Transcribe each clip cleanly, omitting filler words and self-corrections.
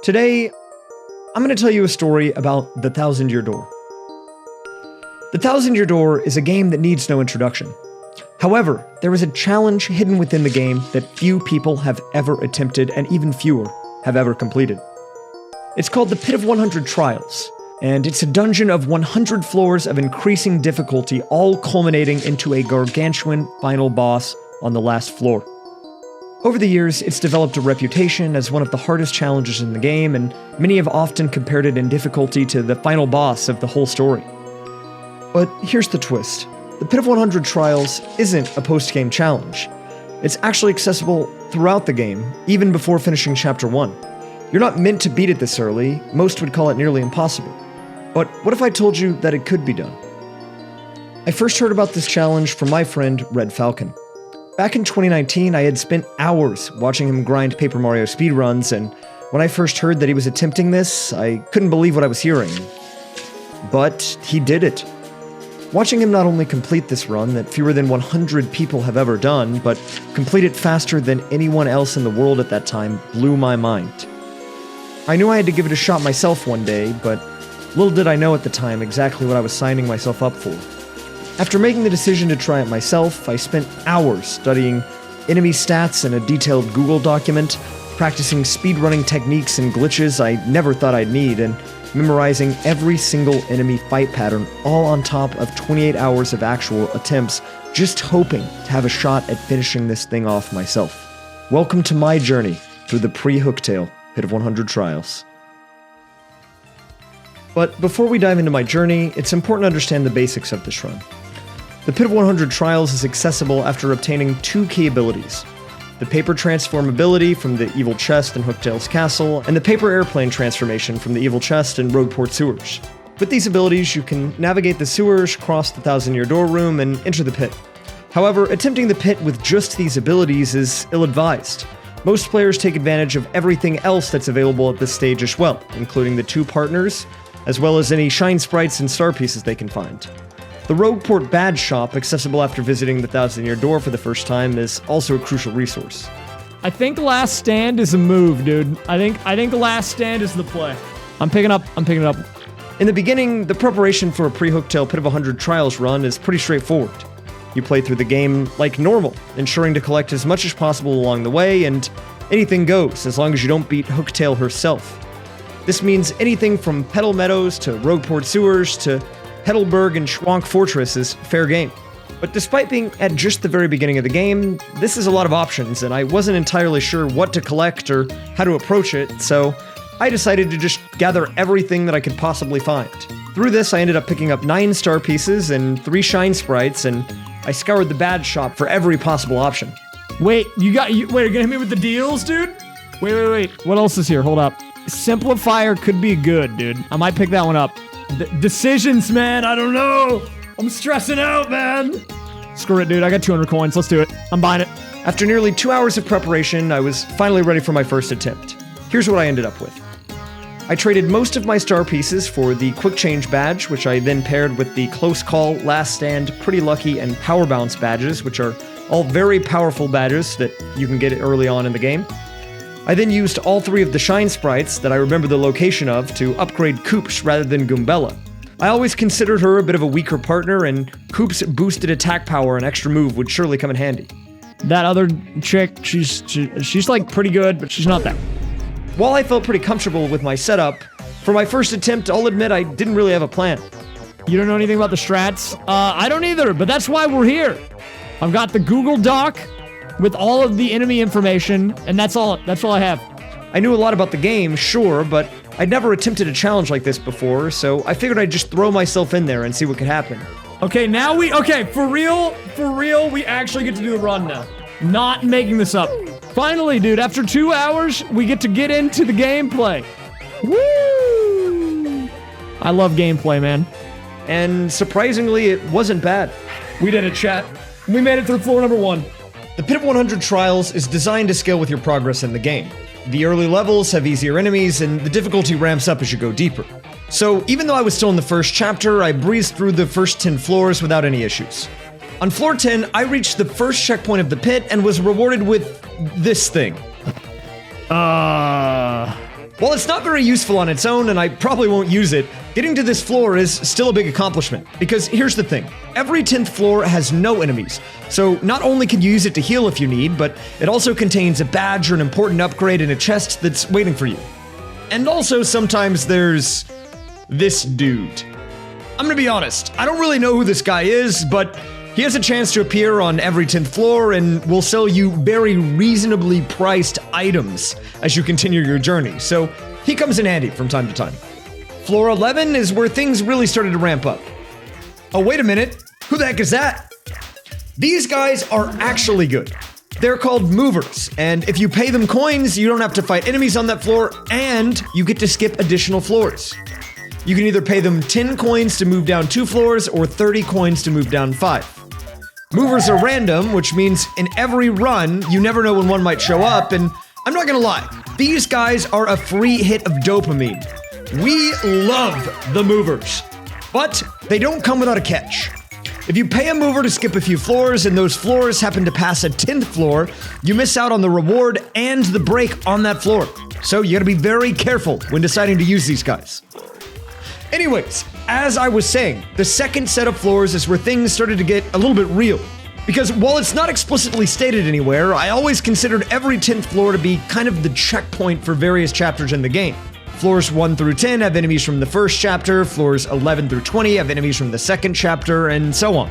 Today, I'm going to tell you a story about the Thousand-Year Door. The Thousand-Year Door is a game that needs no introduction. However, there is a challenge hidden within the game that few people have ever attempted and even fewer have ever completed. It's called the Pit of 100 Trials, and it's a dungeon of 100 floors of increasing difficulty, all culminating into a gargantuan final boss on the last floor. Over the years, it's developed a reputation as one of the hardest challenges in the game, and many have often compared it in difficulty to the final boss of the whole story. But here's the twist. The Pit of 100 Trials isn't a post-game challenge. It's actually accessible throughout the game, even before finishing Chapter 1. You're not meant to beat it this early, most would call it nearly impossible. But what if I told you that it could be done? I first heard about this challenge from my friend Red Falcon. Back in 2019, I had spent hours watching him grind Paper Mario speedruns, and when I first heard that he was attempting this, I couldn't believe what I was hearing. But he did it. Watching him not only complete this run that fewer than 100 people have ever done, but complete it faster than anyone else in the world at that time blew my mind. I knew I had to give it a shot myself one day, but little did I know at the time exactly what I was signing myself up for. After making the decision to try it myself, I spent hours studying enemy stats in a detailed Google document, practicing speedrunning techniques and glitches I never thought I'd need, and memorizing every single enemy fight pattern, all on top of 28 hours of actual attempts, just hoping to have a shot at finishing this thing off myself. Welcome to my journey through the Pre-Hooktail Pit of 100 Trials. But before we dive into my journey, it's important to understand the basics of this run. The Pit of 100 Trials is accessible after obtaining two key abilities: the paper transform ability from the evil chest in Hooktail's castle, and the paper airplane transformation from the evil chest in Rogueport sewers. With these abilities, you can navigate the sewers, cross the Thousand-Year Door room, and enter the pit. However, attempting the pit with just these abilities is ill-advised. Most players take advantage of everything else that's available at this stage as well, including the two partners, as well as any shine sprites and star pieces they can find. The Rogueport badge shop, accessible after visiting the Thousand-Year Door for the first time, is also a crucial resource. I think Last Stand is a move, dude. I think Last Stand is the play. I'm picking up. In the beginning, the preparation for a Pre-Hooktail Pit of 100 Trials run is pretty straightforward. You play through the game like normal, ensuring to collect as much as possible along the way, and anything goes, as long as you don't beat Hooktail herself. This means anything from Petal Meadows to Rogueport Sewers to Petalburg and Schwank Fortress is fair game. But despite being at just the very beginning of the game, this is a lot of options, and I wasn't entirely sure what to collect or how to approach it, so I decided to just gather everything that I could possibly find. Through this, I ended up picking up 9 star pieces and 3 shine sprites, and I scoured the badge shop for every possible option. Wait, you're gonna hit me with the deals, dude? Wait. What else is here? Hold up. Simplifier could be good, dude. I might pick that one up. Decisions, man. I don't know. I'm stressing out, man. Screw it, dude. I got 200 coins. Let's do it. I'm buying it. After nearly 2 hours of preparation, I was finally ready for my first attempt. Here's what I ended up with. I traded most of my star pieces for the Quick Change badge, which I then paired with the Close Call, Last Stand, Pretty Lucky, and Power Bounce badges, which are all very powerful badges that you can get early on in the game. I then used all 3 of the shine sprites that I remember the location of to upgrade Koops rather than Goombella. I always considered her a bit of a weaker partner, and Koops' boosted attack power and extra move would surely come in handy. That other chick, she's like pretty good, but she's not that. While I felt pretty comfortable with my setup, for my first attempt, I'll admit I didn't really have a plan. You don't know anything about the strats? I don't either, but that's why we're here. I've got the Google Doc with all of the enemy information, and that's all I have. I knew a lot about the game, sure, but I'd never attempted a challenge like this before, so I figured I'd just throw myself in there and see what could happen. Okay, for real, we actually get to do the run now. Not making this up. Finally, dude, after 2 hours, we get to get into the gameplay. Woo! I love gameplay, man. And surprisingly, it wasn't bad. We did it, chat. We made it through floor number 1. The Pit of 100 Trials is designed to scale with your progress in the game. The early levels have easier enemies, and the difficulty ramps up as you go deeper. So even though I was still in the first chapter, I breezed through the first 10 floors without any issues. On floor 10, I reached the first checkpoint of the pit and was rewarded with this thing. While it's not very useful on its own, and I probably won't use it, getting to this floor is still a big accomplishment. Because here's the thing, every 10th floor has no enemies, so not only can you use it to heal if you need, but it also contains a badge or an important upgrade in a chest that's waiting for you. And also sometimes there's this dude. I'm gonna be honest, I don't really know who this guy is, but he has a chance to appear on every 10th floor and will sell you very reasonably priced items as you continue your journey, so he comes in handy from time to time. Floor 11 is where things really started to ramp up. Oh, wait a minute, who the heck is that? These guys are actually good. They're called movers, and if you pay them coins, you don't have to fight enemies on that floor, and you get to skip additional floors. You can either pay them 10 coins to move down 2 floors or 30 coins to move down 5. Movers are random, which means in every run, you never know when one might show up, and I'm not gonna lie, these guys are a free hit of dopamine. We love the movers, but they don't come without a catch. If you pay a mover to skip a few floors and those floors happen to pass a 10th floor, you miss out on the reward and the break on that floor. So you gotta be very careful when deciding to use these guys. Anyways, as I was saying, the second set of floors is where things started to get a little bit real. Because while it's not explicitly stated anywhere, I always considered every 10th floor to be kind of the checkpoint for various chapters in the game. Floors 1 through 10 have enemies from the first chapter, floors 11 through 20 have enemies from the second chapter, and so on.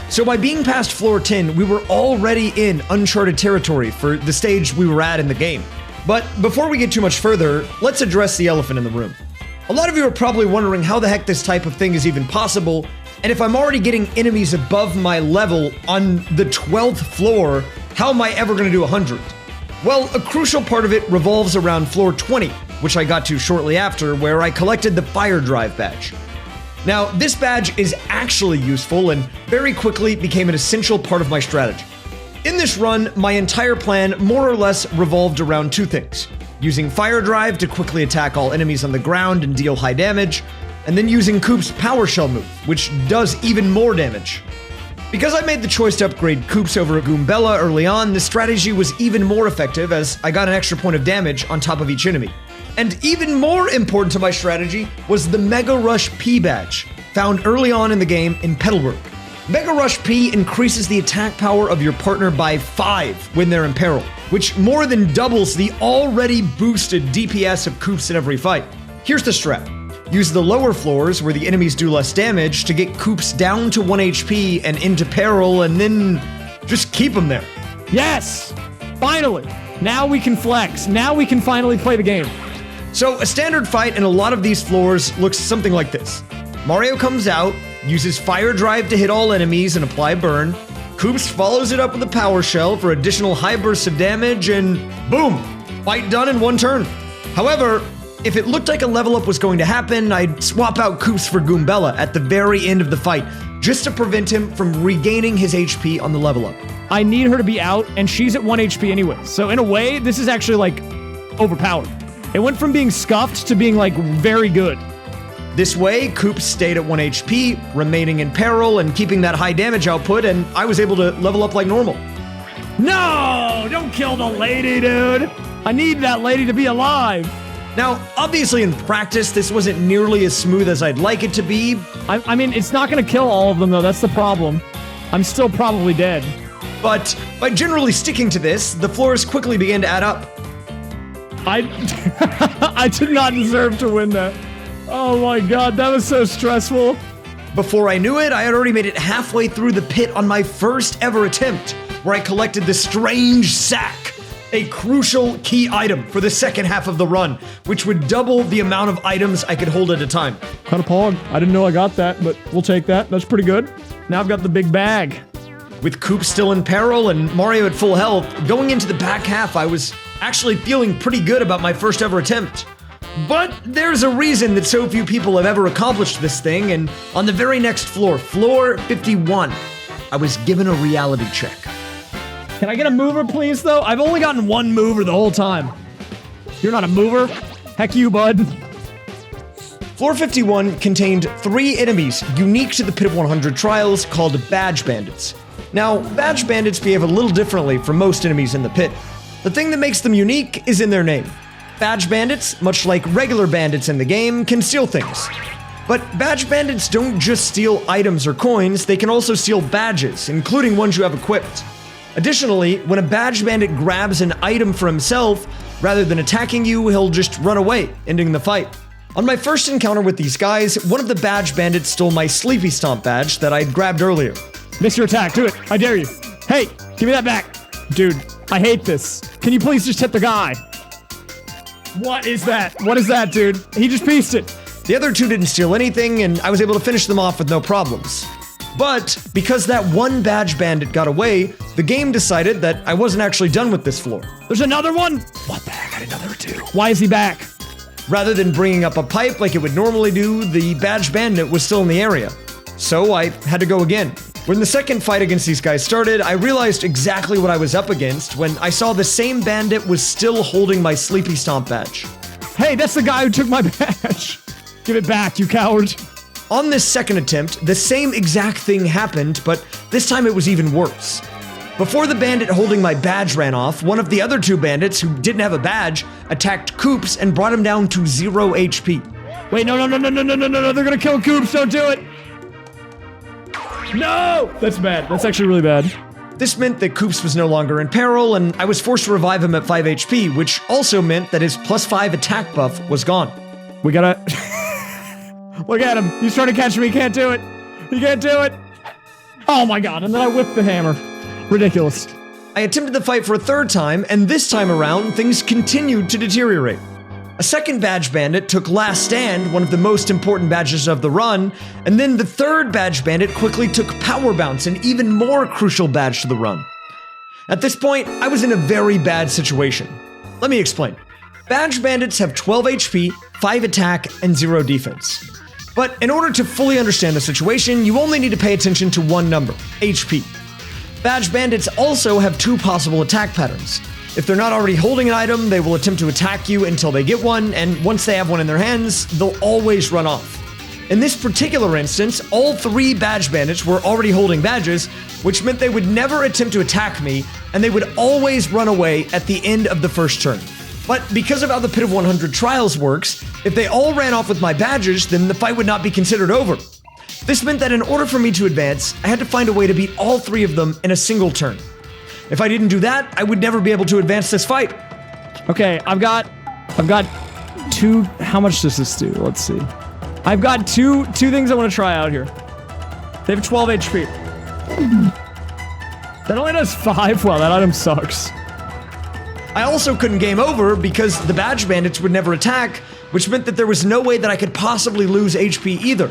So by being past floor 10, we were already in uncharted territory for the stage we were at in the game. But before we get too much further, let's address the elephant in the room. A lot of you are probably wondering how the heck this type of thing is even possible, and if I'm already getting enemies above my level on the 12th floor, how am I ever going to do 100? Well, a crucial part of it revolves around floor 20, which I got to shortly after, where I collected the Fire Drive badge. Now, this badge is actually useful and very quickly became an essential part of my strategy. In this run, my entire plan more or less revolved around 2 things. Using Fire Drive to quickly attack all enemies on the ground and deal high damage, and then using Coop's Power Shell move, which does even more damage. Because I made the choice to upgrade Coops over Goombella early on, this strategy was even more effective as I got an extra point of damage on top of each enemy. And even more important to my strategy was the Mega Rush P badge, found early on in the game in Petalburg. Mega Rush P increases the attack power of your partner by 5 when they're in peril, which more than doubles the already boosted DPS of Coops in every fight. Here's the strat. Use the lower floors where the enemies do less damage to get Coops down to 1 HP and into peril, and then just keep them there. Yes! Finally! Now we can flex. Now we can finally play the game. So a standard fight in a lot of these floors looks something like this. Mario comes out, uses Fire Drive to hit all enemies and apply burn. Coops follows it up with a Power Shell for additional high bursts of damage, and boom! Fight done in 1 turn. However, if it looked like a level up was going to happen, I'd swap out Coops for Goombella at the very end of the fight, just to prevent him from regaining his HP on the level up. I need her to be out, and she's at 1 HP anyway. So in a way, this is actually like overpowered. It went from being scuffed to being like very good. This way, Coops stayed at 1 HP, remaining in peril and keeping that high damage output, and I was able to level up like normal. No! Don't kill the lady, dude! I need that lady to be alive! Now, obviously in practice, this wasn't nearly as smooth as I'd like it to be. I mean, it's not gonna kill all of them though, that's the problem. I'm still probably dead. But by generally sticking to this, the floors quickly began to add up. I did not deserve to win that. Oh my god, that was so stressful. Before I knew it, I had already made it halfway through the pit on my first ever attempt, where I collected the strange sack, a crucial key item for the second half of the run, which would double the amount of items I could hold at a time. Kind of pog. I didn't know I got that, but we'll take that. That's pretty good. Now I've got the big bag. With Coop still in peril and Mario at full health, going into the back half, I was actually feeling pretty good about my first ever attempt. But there's a reason that so few people have ever accomplished this thing, and on the very next floor, floor 51, I was given a reality check. Can I get a mover, please, though? I've only gotten 1 mover the whole time. You're not a mover? Heck you, bud. Floor 51 contained 3 enemies unique to the Pit of 100 trials called badge bandits. Now, badge bandits behave a little differently from most enemies in the pit. The thing that makes them unique is in their name. Badge bandits, much like regular bandits in the game, can steal things. But badge bandits don't just steal items or coins, they can also steal badges, including ones you have equipped. Additionally, when a badge bandit grabs an item for himself, rather than attacking you, he'll just run away, ending the fight. On my first encounter with these guys, one of the badge bandits stole my Sleepy Stomp badge that I'd grabbed earlier. Miss your attack, do it, I dare you. Hey, give me that back. Dude, I hate this. Can you please just hit the guy? What is that? What is that, dude? He just pieced it. The other two didn't steal anything, and I was able to finish them off with no problems. But because that one badge bandit got away, the game decided that I wasn't actually done with this floor. There's another one? What the heck? I got another two. Why is he back? Rather than bringing up a pipe like it would normally do, the badge bandit was still in the area. So I had to go again. When the second fight against these guys started, I realized exactly what I was up against when I saw the same bandit was still holding my Sleepy Stomp badge. Hey, that's the guy who took my badge. Give it back, you coward. On this second attempt, the same exact thing happened, but this time it was even worse. Before the bandit holding my badge ran off, one of the other two bandits who didn't have a badge attacked Coops and brought him down to 0 HP. Wait, no, they're gonna kill Coops, don't do it. No! That's bad. That's actually really bad. This meant that Coops was no longer in peril, and I was forced to revive him at 5 HP, which also meant that his +5 attack buff was gone. We gotta... Look at him. He's trying to catch me. He can't do it. He can't do it. Oh my god. And then I whipped the hammer. Ridiculous. I attempted the fight for a third time, and this time around, things continued to deteriorate. A second badge bandit took Last Stand, one of the most important badges of the run, and then the third badge bandit quickly took Power Bounce, an even more crucial badge to the run. At this point, I was in a very bad situation. Let me explain. Badge bandits have 12 HP, 5 attack, and 0 defense. But in order to fully understand the situation, you only need to pay attention to one number, HP. Badge bandits also have 2 possible attack patterns. If they're not already holding an item, they will attempt to attack you until they get one, and once they have one in their hands, they'll always run off. In this particular instance, all 3 badge bandits were already holding badges, which meant they would never attempt to attack me, and they would always run away at the end of the first turn. But because of how the Pit of 100 Trials works, if they all ran off with my badges, then the fight would not be considered over. This meant that in order for me to advance, I had to find a way to beat all 3 of them in a single turn. If I didn't do that, I would never be able to advance this fight. Okay, I've got 2, how much does this do? Let's see. I've got two things I want to try out here. They have 12 HP. That only does 5? Wow, that item sucks. I also couldn't game over because the badge bandits would never attack, which meant that there was no way that I could possibly lose HP either.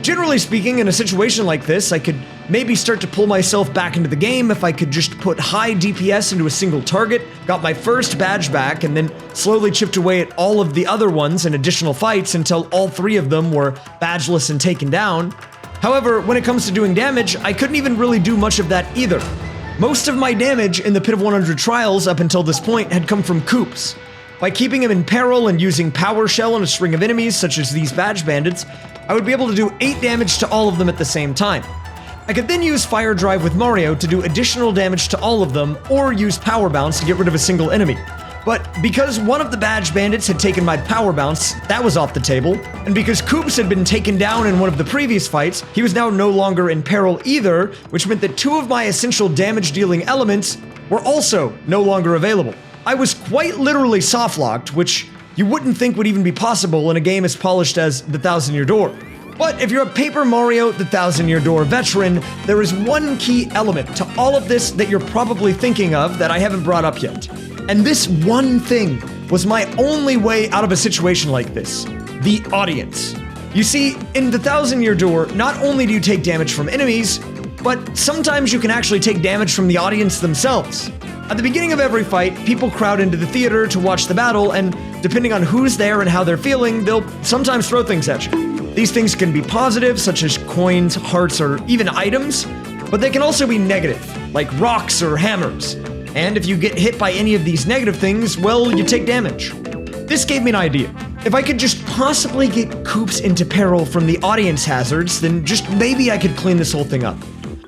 Generally speaking, in a situation like this, I could maybe start to pull myself back into the game if I could just put high DPS into a single target, got my first badge back, and then slowly chipped away at all of the other ones in additional fights until all 3 of them were badgeless and taken down. However, when it comes to doing damage, I couldn't even really do much of that either. Most of my damage in the Pit of 100 Trials up until this point had come from Coops. By keeping him in peril and using Power Shell on a string of enemies such as these badge bandits, I would be able to do 8 damage to all of them at the same time. I could then use Fire Drive with Mario to do additional damage to all of them, or use Power Bounce to get rid of a single enemy. But because one of the badge bandits had taken my Power Bounce, that was off the table, and because Coops had been taken down in one of the previous fights, he was now no longer in peril either, which meant that 2 of my essential damage-dealing elements were also no longer available. I was quite literally softlocked, which you wouldn't think would even be possible in a game as polished as The Thousand Year Door. But if you're a Paper Mario The Thousand Year Door veteran, there is one key element to all of this that you're probably thinking of that I haven't brought up yet. And this one thing was my only way out of a situation like this: the audience. You see, in The Thousand Year Door, not only do you take damage from enemies, but sometimes you can actually take damage from the audience themselves. At the beginning of every fight, people crowd into the theater to watch the battle, and depending on who's there and how they're feeling, they'll sometimes throw things at you. These things can be positive, such as coins, hearts, or even items, but they can also be negative, like rocks or hammers. And if you get hit by any of these negative things, well, you take damage. This gave me an idea. If I could just possibly get Coops into peril from the audience hazards, then just maybe I could clean this whole thing up.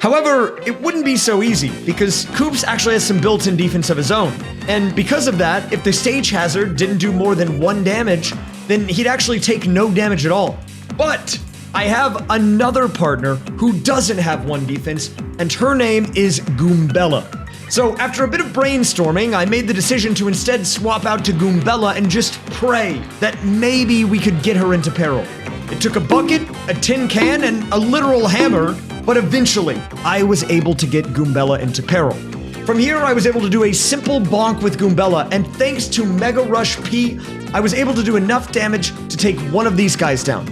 However, it wouldn't be so easy, because Koops actually has some built-in defense of his own. And because of that, if the stage hazard didn't do more than 1 damage, then he'd actually take no damage at all. But I have another partner who doesn't have 1 defense, and her name is Goombella. So after a bit of brainstorming, I made the decision to instead swap out to Goombella and just pray that maybe we could get her into peril. It took a bucket, a tin can, and a literal hammer, but eventually I was able to get Goombella into peril. From here, I was able to do a simple bonk with Goombella, and thanks to Mega Rush P, I was able to do enough damage to take one of these guys down.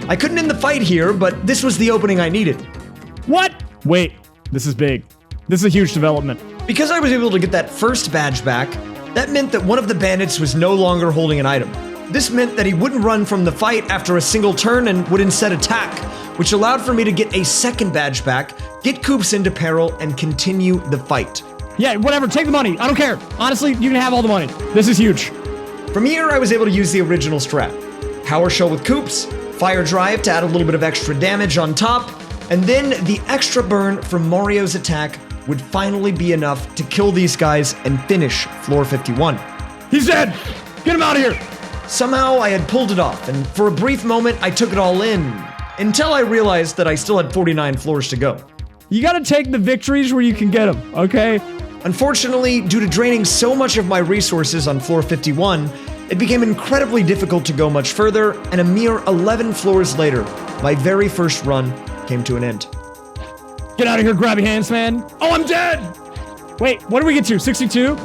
I couldn't end the fight here, but this was the opening I needed. What? Wait, this is big. This is a huge development. Because I was able to get that first badge back, that meant that one of the bandits was no longer holding an item. This meant that he wouldn't run from the fight after a single turn and would instead attack, which allowed for me to get a second badge back, get Koops into peril, and continue the fight. Yeah, whatever, take the money. I don't care. Honestly, you can have all the money. This is huge. From here, I was able to use the original strat. Power Shell with Koops, Fire Drive to add a little bit of extra damage on top, and then the extra burn from Mario's attack would finally be enough to kill these guys and finish floor 51. He's dead! Get him out of here! Somehow I had pulled it off, and for a brief moment I took it all in, until I realized that I still had 49 floors to go. You gotta take the victories where you can get them, okay? Unfortunately, due to draining so much of my resources on floor 51, it became incredibly difficult to go much further, and a mere 11 floors later, my very first run came to an end. Get out of here, grabby hands, man. Oh, I'm dead! Wait, what did we get to? 62?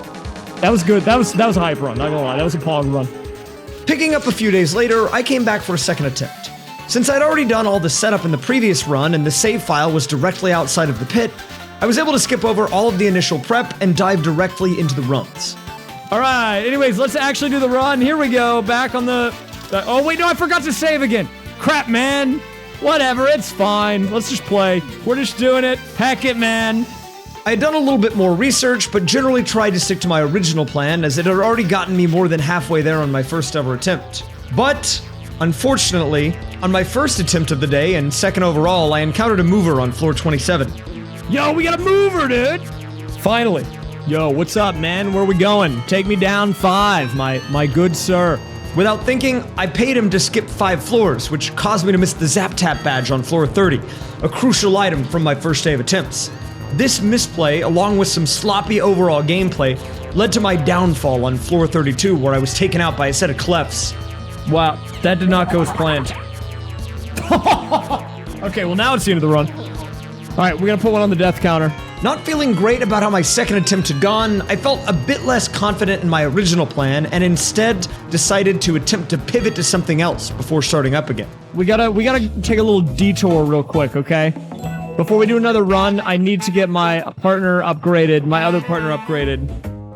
That was good. That was a hype run, not gonna lie. That was a pog run. Picking up a few days later, I came back for a second attempt. Since I'd already done all the setup in the previous run and the save file was directly outside of the pit, I was able to skip over all of the initial prep and dive directly into the runs. All right, anyways, let's actually do the run. Here we go, back on the... oh, wait, no, I forgot to save again. Crap, man. Whatever, it's fine. Let's just play. We're just doing it. Heck it, man. I had done a little bit more research, but generally tried to stick to my original plan, as it had already gotten me more than halfway there on my first ever attempt. But, unfortunately, on my first attempt of the day, and second overall, I encountered a mover on floor 27. Yo, we got a mover, dude! Finally. Yo, what's up, man? Where we going? Take me down 5, my good sir. Without thinking, I paid him to skip 5 floors, which caused me to miss the Zap Tap badge on floor 30, a crucial item from my first day of attempts. This misplay, along with some sloppy overall gameplay, led to my downfall on floor 32, where I was taken out by a set of clefs. Wow, that did not go as planned. Okay, well now it's the end of the run. Alright, we're gonna put one on the death counter. Not feeling great about how my second attempt had gone, I felt a bit less confident in my original plan, and instead decided to attempt to pivot to something else before starting up again. We gotta take a little detour real quick, okay? Before we do another run, I need to get my partner upgraded, my other partner upgraded.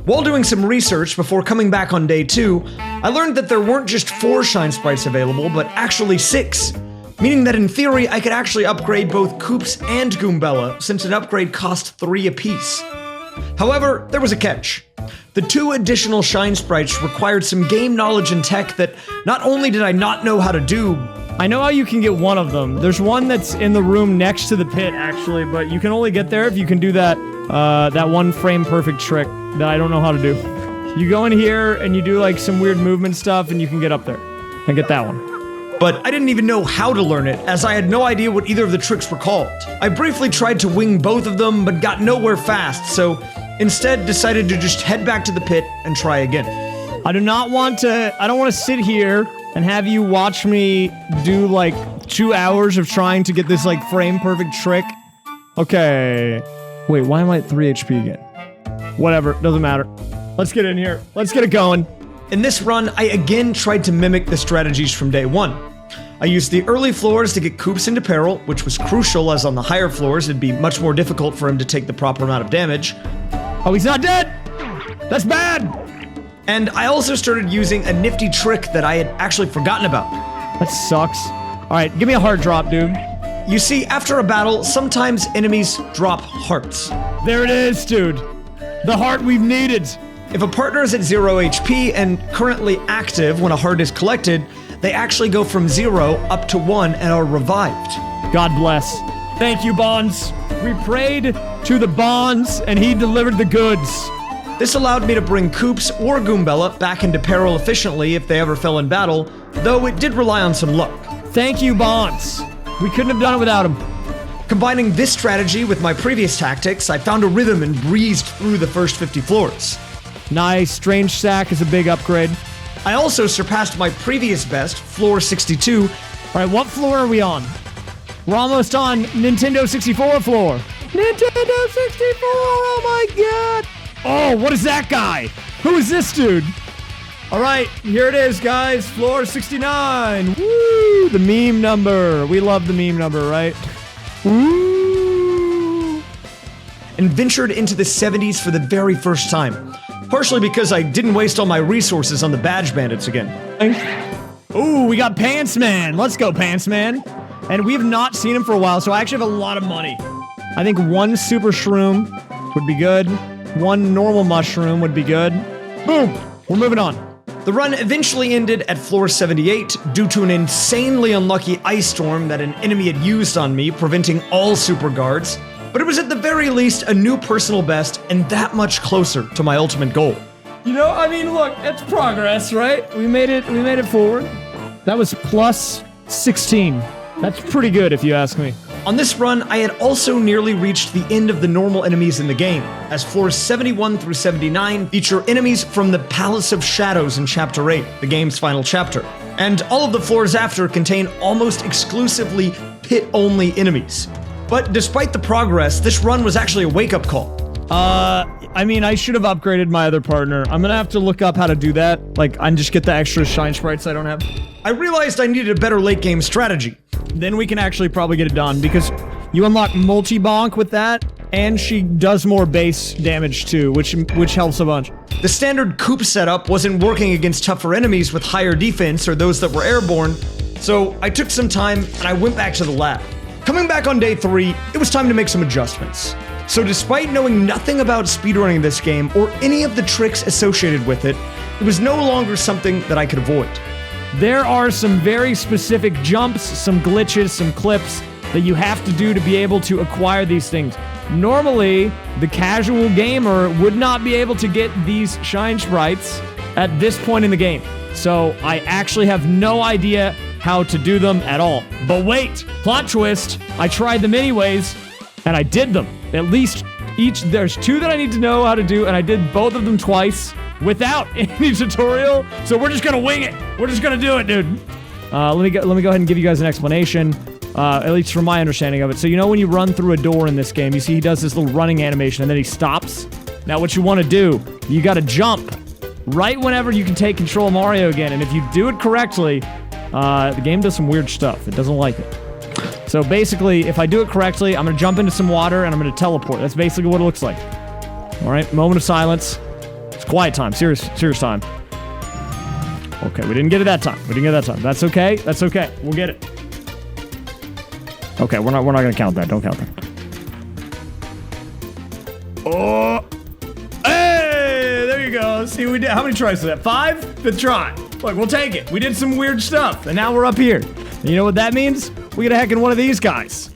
While doing some research before coming back on day 2, I learned that there weren't just 4 shine sprites available, but actually 6. Meaning that in theory, I could actually upgrade both Koops and Goombella, since an upgrade cost 3 apiece. However, there was a catch. The 2 additional shine sprites required some game knowledge and tech that not only did I not know how to do, I know how you can get one of them. There's one that's in the room next to the pit, actually, but you can only get there if you can do that, that one frame perfect trick that I don't know how to do. You go in here and you do like some weird movement stuff and you can get up there and get that one. But I didn't even know how to learn it, as I had no idea what either of the tricks were called. I briefly tried to wing both of them, but got nowhere fast, so instead decided to just head back to the pit and try again. I don't want to sit here and have you watch me do like 2 hours of trying to get this like frame perfect trick. Okay. Wait, why am I at 3 HP again? Whatever, doesn't matter. Let's get in here. Let's get it going. In this run, I again tried to mimic the strategies from day 1. I used the early floors to get Koops into peril, which was crucial as on the higher floors it'd be much more difficult for him to take the proper amount of damage. Oh, he's not dead! That's bad! And I also started using a nifty trick that I had actually forgotten about. That sucks. Alright, give me a heart drop, dude. You see, after a battle, sometimes enemies drop hearts. There it is, dude. The heart we've needed. If a partner is at 0 HP and currently active when a heart is collected, they actually go from 0 up to 1 and are revived. God bless. Thank you, Bonds. We prayed to the Bonds, and he delivered the goods. This allowed me to bring Koops or Goombella back into peril efficiently if they ever fell in battle, though it did rely on some luck. Thank you, Bonds. We couldn't have done it without him. Combining this strategy with my previous tactics, I found a rhythm and breezed through the first 50 floors. Nice. Strange Sack is a big upgrade. I also surpassed my previous best, floor 62. All right, what floor are we on? We're almost on Nintendo 64 floor. Nintendo 64, oh my god. Oh, what is that guy? Who is this dude? All right, here it is, guys. Floor 69. Woo, the meme number. We love the meme number, right? Woo. And ventured into the 70s for the very first time. Partially because I didn't waste all my resources on the badge bandits again. Ooh, we got Pants Man. Let's go, Pants Man. And we have not seen him for a while, so I actually have a lot of money. I think one super shroom would be good. One normal mushroom would be good. Boom! We're moving on. The run eventually ended at floor 78 due to an insanely unlucky ice storm that an enemy had used on me, preventing all super guards. But it was at the very least a new personal best and that much closer to my ultimate goal. You know, I mean, look, it's progress, right? We made it forward. That was plus 16. That's pretty good if you ask me. On this run, I had also nearly reached the end of the normal enemies in the game, as floors 71 through 79 feature enemies from the Palace of Shadows in Chapter 8, the game's final chapter. And all of the floors after contain almost exclusively pit-only enemies. But despite the progress, this run was actually a wake-up call. I mean, I should have upgraded my other partner. I'm gonna have to look up how to do that. Like, I just get the extra shine sprites I don't have. I realized I needed a better late-game strategy. Then we can actually probably get it done, because you unlock multi-bonk with that, and she does more base damage too, which helps a bunch. The standard Coop setup wasn't working against tougher enemies with higher defense or those that were airborne, so I took some time and I went back to the lab. Coming back on day 3, it was time to make some adjustments. So despite knowing nothing about speedrunning this game or any of the tricks associated with it, it was no longer something that I could avoid. There are some very specific jumps, some glitches, some clips that you have to do to be able to acquire these things. Normally, the casual gamer would not be able to get these shine sprites at this point in the game. So I actually have no idea how to do them at all. But wait, plot twist, I tried them anyways, and I did them. At least there's 2 that I need to know how to do, and I did both of them twice without any tutorial. So we're just gonna wing it. We're just gonna do it, dude. Let me go ahead and give you guys an explanation, at least from my understanding of it. So you know when you run through a door in this game, you see he does this little running animation, and then he stops. Now what you want to do, you got to jump right whenever you can take control of Mario again, and if you do it correctly, the game does some weird stuff. It doesn't like it. So basically, if I do it correctly, I'm going to jump into some water and I'm going to teleport. That's basically what it looks like. All right, moment of silence. It's quiet time, serious time. Okay, we didn't get it that time. That's okay. That's okay. We'll get it. Okay, we're not going to count that. Don't count that. Oh! Hey! There you go. See, we did. How many tries is that? 5? 5th try. Look, we'll take it. We did some weird stuff, and now we're up here. And you know what that means? We get a heck in one of these guys.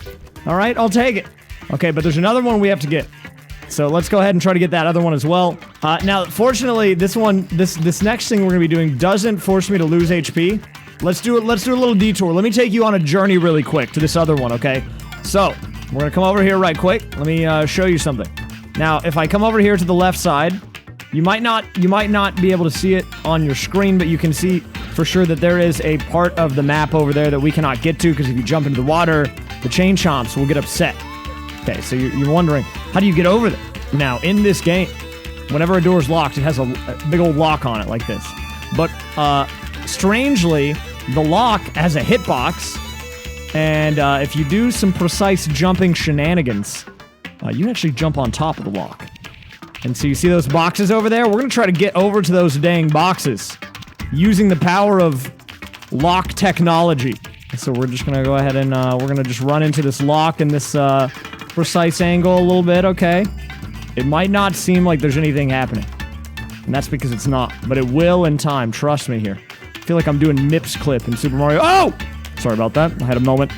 All right, I'll take it. Okay, but there's another one we have to get. So let's go ahead and try to get that other one as well. Now, fortunately, this next thing we're gonna be doing doesn't force me to lose HP. Let's do a little detour. Let me take you on a journey really quick to this other one, okay? So, we're gonna come over here right quick. Let me show you something. Now, if I come over here to the left side, you might not be able to see it on your screen, but you can see for sure that there is a part of the map over there that we cannot get to, because if you jump into the water, the chain chomps will get upset. Okay, so you're wondering, how do you get over there? Now, in this game, whenever a door is locked, it has a big old lock on it like this. But, strangely, the lock has a hitbox, and if you do some precise jumping shenanigans, you can actually jump on top of the lock. And so you see those boxes over there? We're going to try to get over to those dang boxes using the power of lock technology. So we're just going to go ahead and we're going to just run into this lock in this precise angle a little bit, okay? It might not seem like there's anything happening. And that's because it's not. But it will in time, trust me here. I feel like I'm doing Nips clip in Super Mario. Oh! Sorry about that. I had a moment.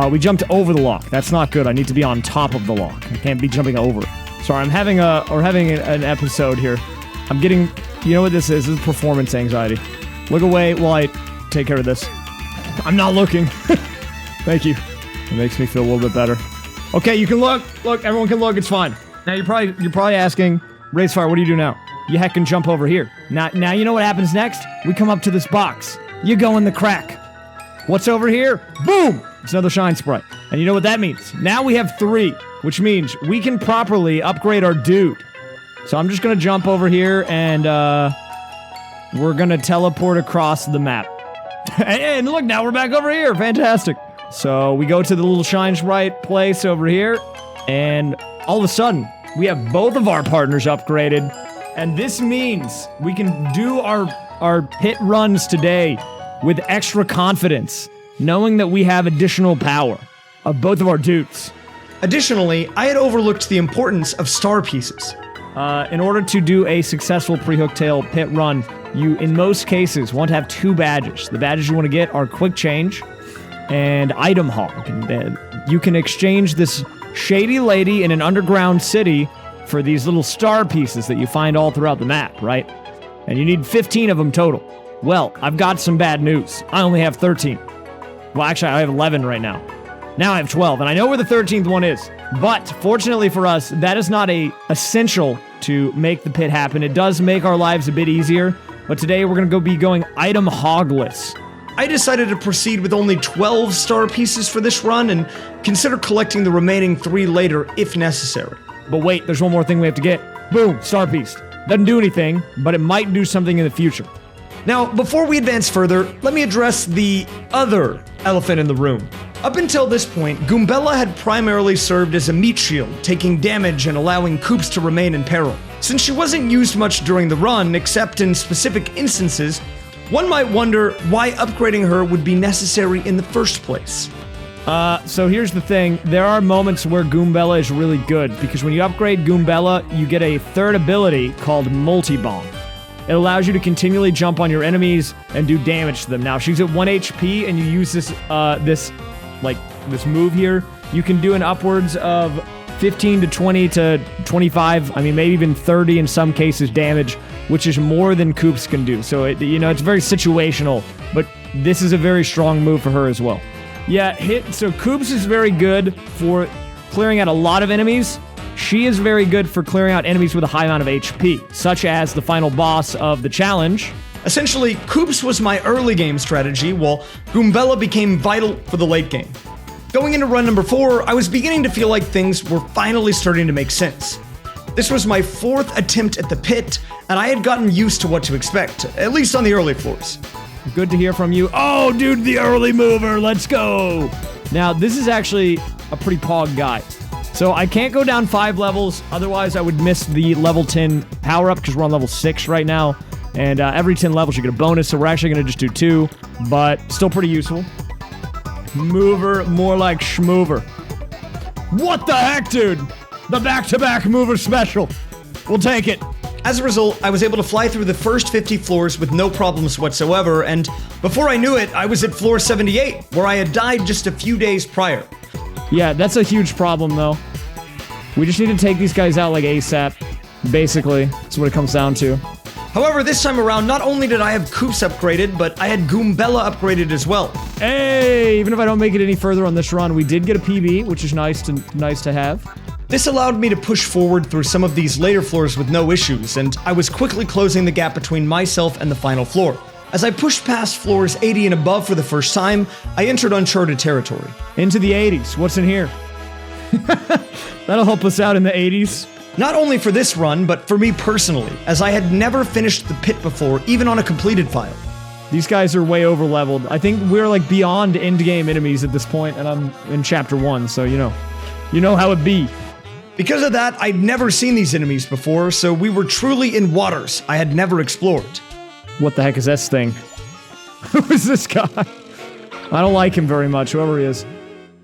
We jumped over the lock. That's not good. I need to be on top of the lock. I can't be jumping over. Sorry, I'm having an episode here. I'm getting, you know what this is? This is performance anxiety. Look away while I take care of this. I'm not looking. Thank you. It makes me feel a little bit better. Okay, you can look. Look, everyone can look. It's fine. Now you're probably asking, Raysfire, what do you do now? You heckin' jump over here. Now you know what happens next? We come up to this box. You go in the crack. What's over here? Boom! It's another shine sprite. And you know what that means? Now we have 3, which means we can properly upgrade our dude. So I'm just gonna jump over here and we're gonna teleport across the map. And look, now we're back over here. Fantastic. So we go to the little shine sprite place over here, and all of a sudden, we have both of our partners upgraded, and this means we can do our pit runs today with extra confidence, knowing that we have additional power of both of our dudes. Additionally, I had overlooked the importance of star pieces. In order to do a successful Pre-Hooktail Pit run, you, in most cases, want to have 2 badges. The badges you want to get are Quick Change and Item Hog. And you can exchange this shady lady in an underground city for these little star pieces that you find all throughout the map, right? And you need 15 of them total. Well, I've got some bad news. I only have 13. Well, actually, I have 11 right now. Now I have 12, and I know where the 13th one is. But, fortunately for us, that is not essential to make the pit happen. It does make our lives a bit easier, but today we're going to be going item hogless. I decided to proceed with only 12 star pieces for this run and consider collecting the remaining 3 later if necessary. But wait, there's one more thing we have to get. Boom, star piece. Doesn't do anything, but it might do something in the future. Now, before we advance further, let me address the other elephant in the room. Up until this point, Goombella had primarily served as a meat shield, taking damage and allowing Koops to remain in peril. Since she wasn't used much during the run, except in specific instances, one might wonder why upgrading her would be necessary in the first place. So here's the thing. There are moments where Goombella is really good, because when you upgrade Goombella, you get a third ability called Multi-Bomb. It allows you to continually jump on your enemies and do damage to them. Now, if she's at 1 HP and you use this move here, you can do an upwards of 15 to 20 to 25, I mean, maybe even 30 in some cases damage, which is more than Koops can do. So, it's very situational, but this is a very strong move for her as well. Yeah, so Koops is very good for clearing out a lot of enemies. She is very good for clearing out enemies with a high amount of HP, such as the final boss of the challenge. Essentially, Koops was my early game strategy, while Goombella became vital for the late game. Going into run number 4, I was beginning to feel like things were finally starting to make sense. This was my 4th attempt at the pit, and I had gotten used to what to expect, at least on the early floors. Good to hear from you. Oh, dude, the early mover, let's go! Now, this is actually a pretty pog guy. So I can't go down 5 levels, otherwise I would miss the level 10 power-up, because we're on level 6 right now. And every 10 levels you get a bonus, so we're actually going to just do 2, but still pretty useful. Mover, more like schmover. What the heck, dude? The back-to-back mover special. We'll take it. As a result, I was able to fly through the first 50 floors with no problems whatsoever, and before I knew it, I was at floor 78, where I had died just a few days prior. Yeah, that's a huge problem, though. We just need to take these guys out like ASAP. Basically, that's what it comes down to. However, this time around, not only did I have Koops upgraded, but I had Goombella upgraded as well. Hey, even if I don't make it any further on this run, we did get a PB, which is nice to have. This allowed me to push forward through some of these later floors with no issues, and I was quickly closing the gap between myself and the final floor. As I pushed past floors 80 and above for the first time, I entered uncharted territory. Into the 80s. What's in here? That'll help us out in the 80s. Not only for this run, but for me personally, as I had never finished the pit before, even on a completed file. These guys are way over leveled. I think we're like beyond endgame enemies at this point, and I'm in chapter 1, so you know how it be. Because of that, I'd never seen these enemies before, so we were truly in waters I had never explored. What the heck is this thing? Who is this guy? I don't like him very much, whoever he is.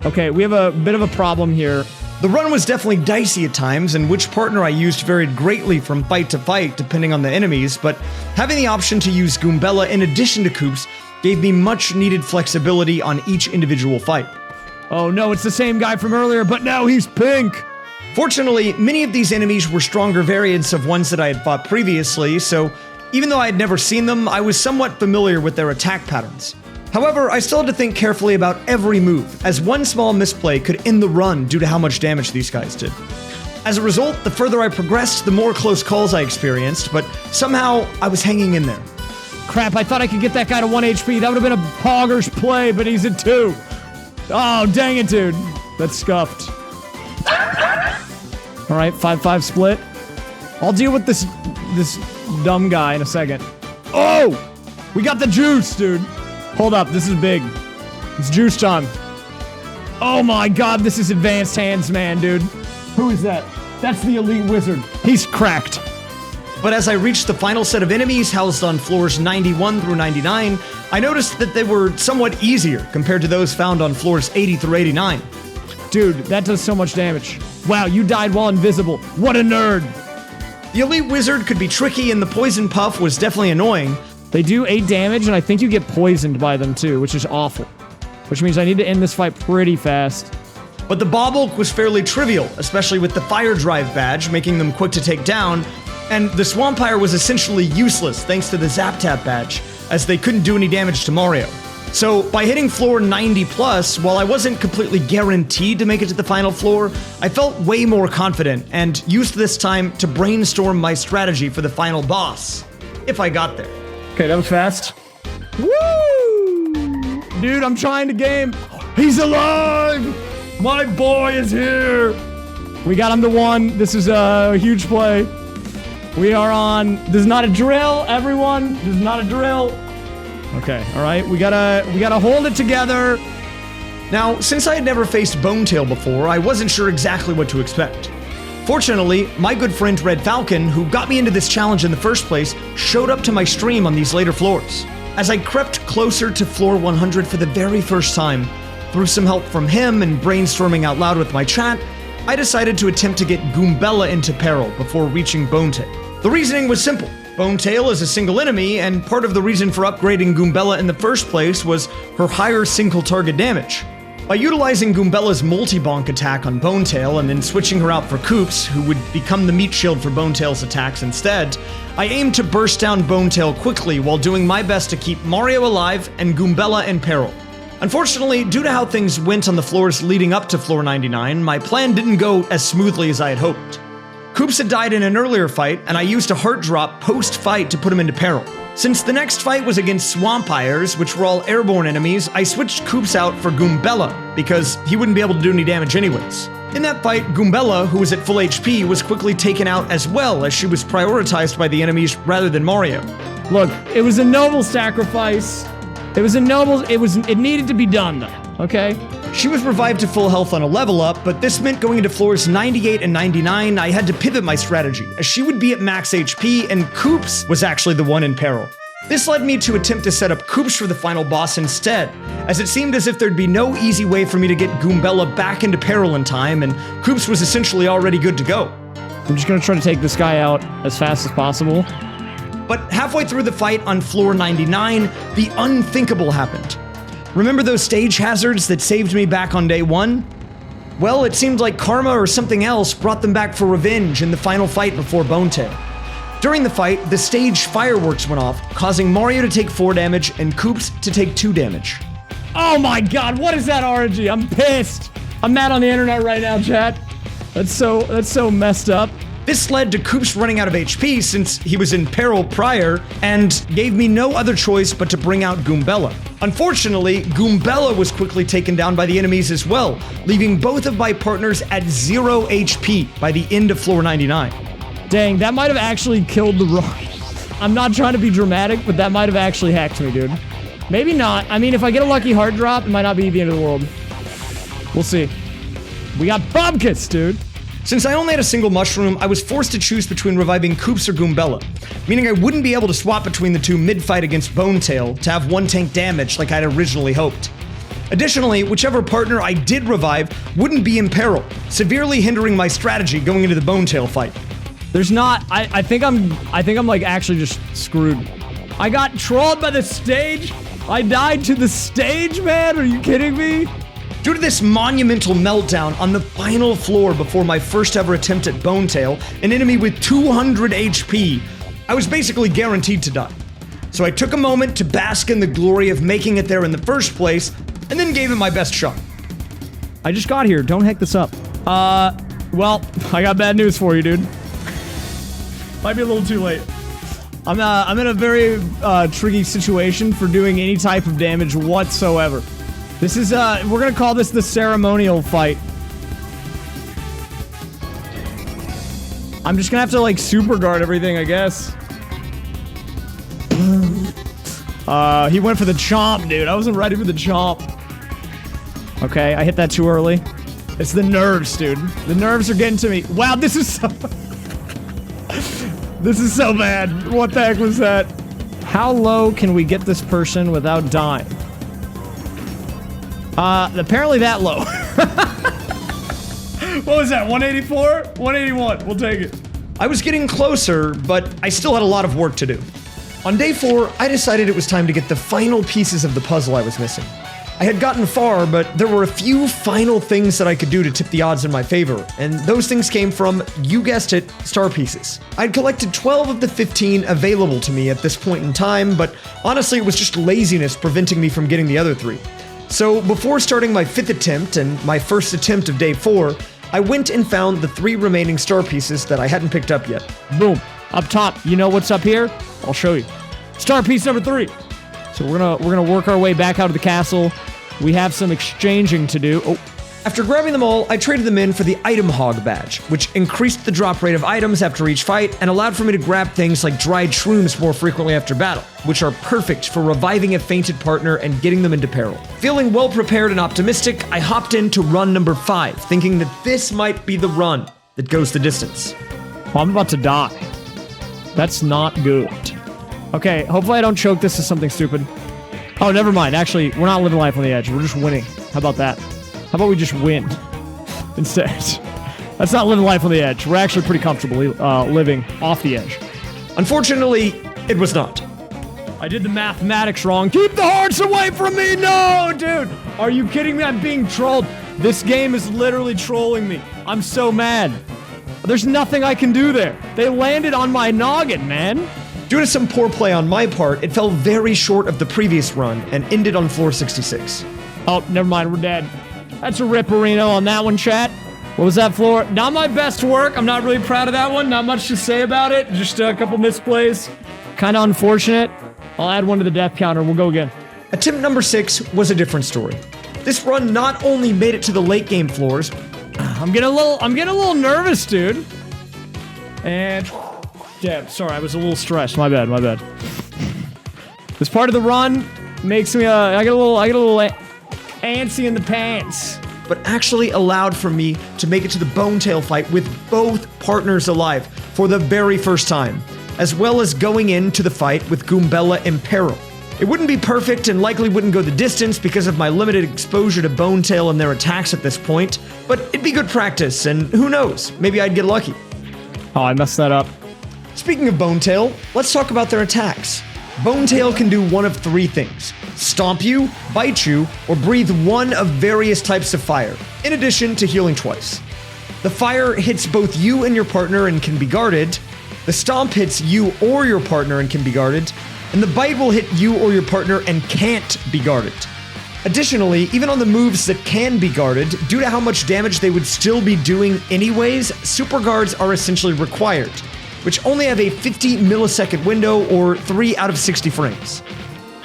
Okay, we have a bit of a problem here. The run was definitely dicey at times, and which partner I used varied greatly from fight to fight depending on the enemies, but having the option to use Goombella in addition to Koops gave me much needed flexibility on each individual fight. Oh no, it's the same guy from earlier, but now he's pink. Fortunately, many of these enemies were stronger variants of ones that I had fought previously, so even though I had never seen them, I was somewhat familiar with their attack patterns. However, I still had to think carefully about every move, as one small misplay could end the run due to how much damage these guys did. As a result, the further I progressed, the more close calls I experienced, but somehow I was hanging in there. Crap, I thought I could get that guy to 1 HP. That would have been a hoggers play, but he's at 2. Oh, dang it, dude. That's scuffed. All right, 5-5 split. I'll deal with this dumb guy in a second. Oh! We got the juice, dude. Hold up, this is big. It's juice time. Oh my god, this is advanced hands, man, dude. Who is that? That's the elite wizard. He's cracked. But as I reached the final set of enemies housed on floors 91 through 99, I noticed that they were somewhat easier compared to those found on floors 80 through 89. Dude, that does so much damage. Wow, you died while invisible. What a nerd. The elite wizard could be tricky and the poison puff was definitely annoying. They do 8 damage, and I think you get poisoned by them too, which is awful. Which means I need to end this fight pretty fast. But the Bobulk was fairly trivial, especially with the fire drive badge, making them quick to take down, and the Swampire was essentially useless thanks to the Zap Tap badge, as they couldn't do any damage to Mario. So by hitting floor 90 plus, while I wasn't completely guaranteed to make it to the final floor, I felt way more confident and used this time to brainstorm my strategy for the final boss, if I got there. Okay, that was fast. Woo! Dude, I'm trying to game. He's alive! My boy is here! We got him to 1. This is a huge play. We are on... This is not a drill, everyone. This is not a drill. Okay, alright. We gotta hold it together. Now, since I had never faced Bonetail before, I wasn't sure exactly what to expect. Fortunately, my good friend Red Falcon, who got me into this challenge in the first place, showed up to my stream on these later floors. As I crept closer to floor 100 for the very first time, through some help from him and brainstorming out loud with my chat, I decided to attempt to get Goombella into peril before reaching Bonetail. The reasoning was simple. Bonetail is a single enemy, and part of the reason for upgrading Goombella in the first place was her higher single target damage. By utilizing Goombella's multi-bonk attack on Bonetail and then switching her out for Koops, who would become the meat shield for Bonetail's attacks instead, I aimed to burst down Bonetail quickly while doing my best to keep Mario alive and Goombella in peril. Unfortunately, due to how things went on the floors leading up to floor 99, my plan didn't go as smoothly as I had hoped. Koops had died in an earlier fight, and I used a heart drop post-fight to put him into peril. Since the next fight was against Swampires, which were all airborne enemies, I switched Koops out for Goombella, because he wouldn't be able to do any damage anyways. In that fight, Goombella, who was at full HP, was quickly taken out as well, as she was prioritized by the enemies rather than Mario. Look, it was a noble sacrifice. It needed to be done though, okay? She was revived to full health on a level up, but this meant going into floors 98 and 99, I had to pivot my strategy, as she would be at max HP and Koops was actually the one in peril. This led me to attempt to set up Koops for the final boss instead, as it seemed as if there'd be no easy way for me to get Goombella back into peril in time, and Koops was essentially already good to go. I'm just gonna try to take this guy out as fast as possible. But halfway through the fight on floor 99, the unthinkable happened. Remember those stage hazards that saved me back on day 1? Well, it seemed like karma or something else brought them back for revenge in the final fight before Bonetail. During the fight, the stage fireworks went off, causing Mario to take 4 damage and Koops to take 2 damage. Oh my god, what is that RNG? I'm pissed. I'm mad on the internet right now, chat. That's so messed up. This led to Koops running out of HP since he was in peril prior, and gave me no other choice but to bring out Goombella. Unfortunately, Goombella was quickly taken down by the enemies as well, leaving both of my partners at 0 HP by the end of floor 99. Dang, that might have actually killed the run. I'm not trying to be dramatic, but that might have actually hacked me, dude. Maybe not. I mean, if I get a lucky heart drop, it might not be the end of the world. We'll see. We got Bobkis, dude. Since I only had a single mushroom, I was forced to choose between reviving Koops or Goombella, meaning I wouldn't be able to swap between the two mid-fight against Bonetail to have one tank damage like I'd originally hoped. Additionally, whichever partner I did revive wouldn't be in peril, severely hindering my strategy going into the Bonetail fight. There's not, I think I'm like actually just screwed. I got trolled by the stage. I died to the stage, man. Are you kidding me? Due to this monumental meltdown on the final floor before my first ever attempt at Bonetail, an enemy with 200 HP, I was basically guaranteed to die. So I took a moment to bask in the glory of making it there in the first place, and then gave it my best shot. I just got here. Don't hack this up. Well, I got bad news for you, dude. Might be a little too late. I'm in a very tricky situation for doing any type of damage whatsoever. This is we're gonna call this the ceremonial fight. I'm just gonna have to like super guard everything, I guess. He went for the chomp, dude. I wasn't ready for the chomp. Okay, I hit that too early. It's the nerves, dude. The nerves are getting to me. Wow, this is so... This is so bad. What the heck was that? How low can we get this person without dying? Apparently that low. What was that, 184? 181, we'll take it. I was getting closer, but I still had a lot of work to do. On day 4, I decided it was time to get the final pieces of the puzzle I was missing. I had gotten far, but there were a few final things that I could do to tip the odds in my favor, and those things came from, you guessed it, star pieces. I'd collected 12 of the 15 available to me at this point in time, but honestly it was just laziness preventing me from getting the other 3. So before starting my 5th attempt and my first attempt of day 4, I went and found the 3 remaining star pieces that I hadn't picked up yet. Boom. Up top, you know what's up here? I'll show you. Star piece number 3. So we're gonna work our way back out of the castle. We have some exchanging to do. Oh. After grabbing them all, I traded them in for the Item Hog badge, which increased the drop rate of items after each fight and allowed for me to grab things like dried shrooms more frequently after battle, which are perfect for reviving a fainted partner and getting them into peril. Feeling well prepared and optimistic, I hopped into run number 5, thinking that this might be the run that goes the distance. Oh, I'm about to die. That's not good. Okay, hopefully I don't choke this to something stupid. Oh, never mind. Actually, we're not living life on the edge. We're just winning. How about that? How about we just win instead? That's not living life on the edge. We're actually pretty comfortable living off the edge. Unfortunately, it was not. I did the mathematics wrong. Keep the hearts away from me! No, dude! Are you kidding me? I'm being trolled. This game is literally trolling me. I'm so mad. There's nothing I can do there. They landed on my noggin, man. Due to some poor play on my part, it fell very short of the previous run and ended on floor 66. Oh, never mind, we're dead. That's a ripperino on that one, chat. What was that floor? Not my best work. I'm not really proud of that one. Not much to say about it. Just a couple misplays. Kind of unfortunate. I'll add one to the death counter. We'll go again. Attempt number 6 was a different story. This run not only made it to the late game floors. I'm getting a little nervous, dude. And yeah, sorry, I was a little stressed. My bad. This part of the run makes me I get a little antsy in the pants. But actually allowed for me to make it to the Bonetail fight with both partners alive for the very first time, as well as going into the fight with Goombella in peril. It wouldn't be perfect and likely wouldn't go the distance because of my limited exposure to Bonetail and their attacks at this point, but it'd be good practice, and who knows, maybe I'd get lucky. Oh, I messed that up. Speaking of Bonetail, let's talk about their attacks. Bonetail can do one of 3 things: stomp you, bite you, or breathe one of various types of fire, in addition to healing twice. The fire hits both you and your partner and can be guarded, the stomp hits you or your partner and can be guarded, and the bite will hit you or your partner and can't be guarded. Additionally, even on the moves that can be guarded, due to how much damage they would still be doing anyways, super guards are essentially required, which only have a 50 millisecond window or 3 out of 60 frames.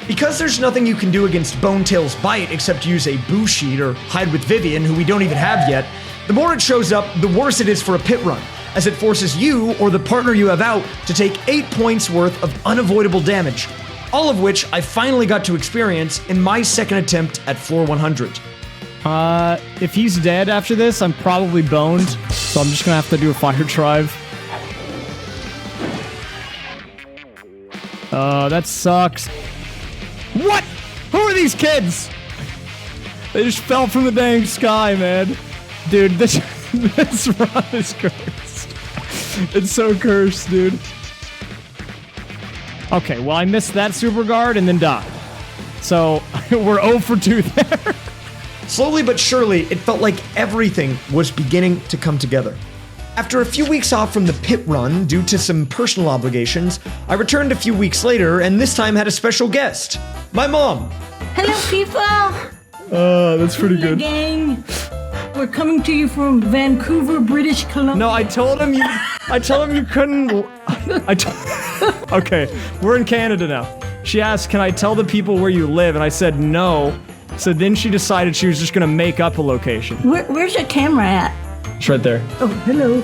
Because there's nothing you can do against Bonetail's bite except use a boo sheet or hide with Vivian, who we don't even have yet, the more it shows up, the worse it is for a pit run, as it forces you or the partner you have out to take 8 points worth of unavoidable damage, all of which I finally got to experience in my second attempt at floor 100. If he's dead after this, I'm probably boned, so I'm just gonna have to do a fire drive. That sucks. What? Who are these kids? They just fell from the dang sky, man. Dude, this run is cursed. It's so cursed, dude. Okay, well, I missed that super guard and then died. So, we're 0 for 2 there. Slowly but surely, it felt like everything was beginning to come together. After a few weeks off from the pit run due to some personal obligations, I returned a few weeks later and this time had a special guest. My mom. Hello, people. That's pretty Hey, gang. We're coming to you from Vancouver, British Columbia. No, I told him you couldn't. Okay, we're in Canada now. She asked, can I tell the people where you live? And I said no. So then she decided she was just gonna make up a location. Where's your camera at? It's right there. Oh, hello.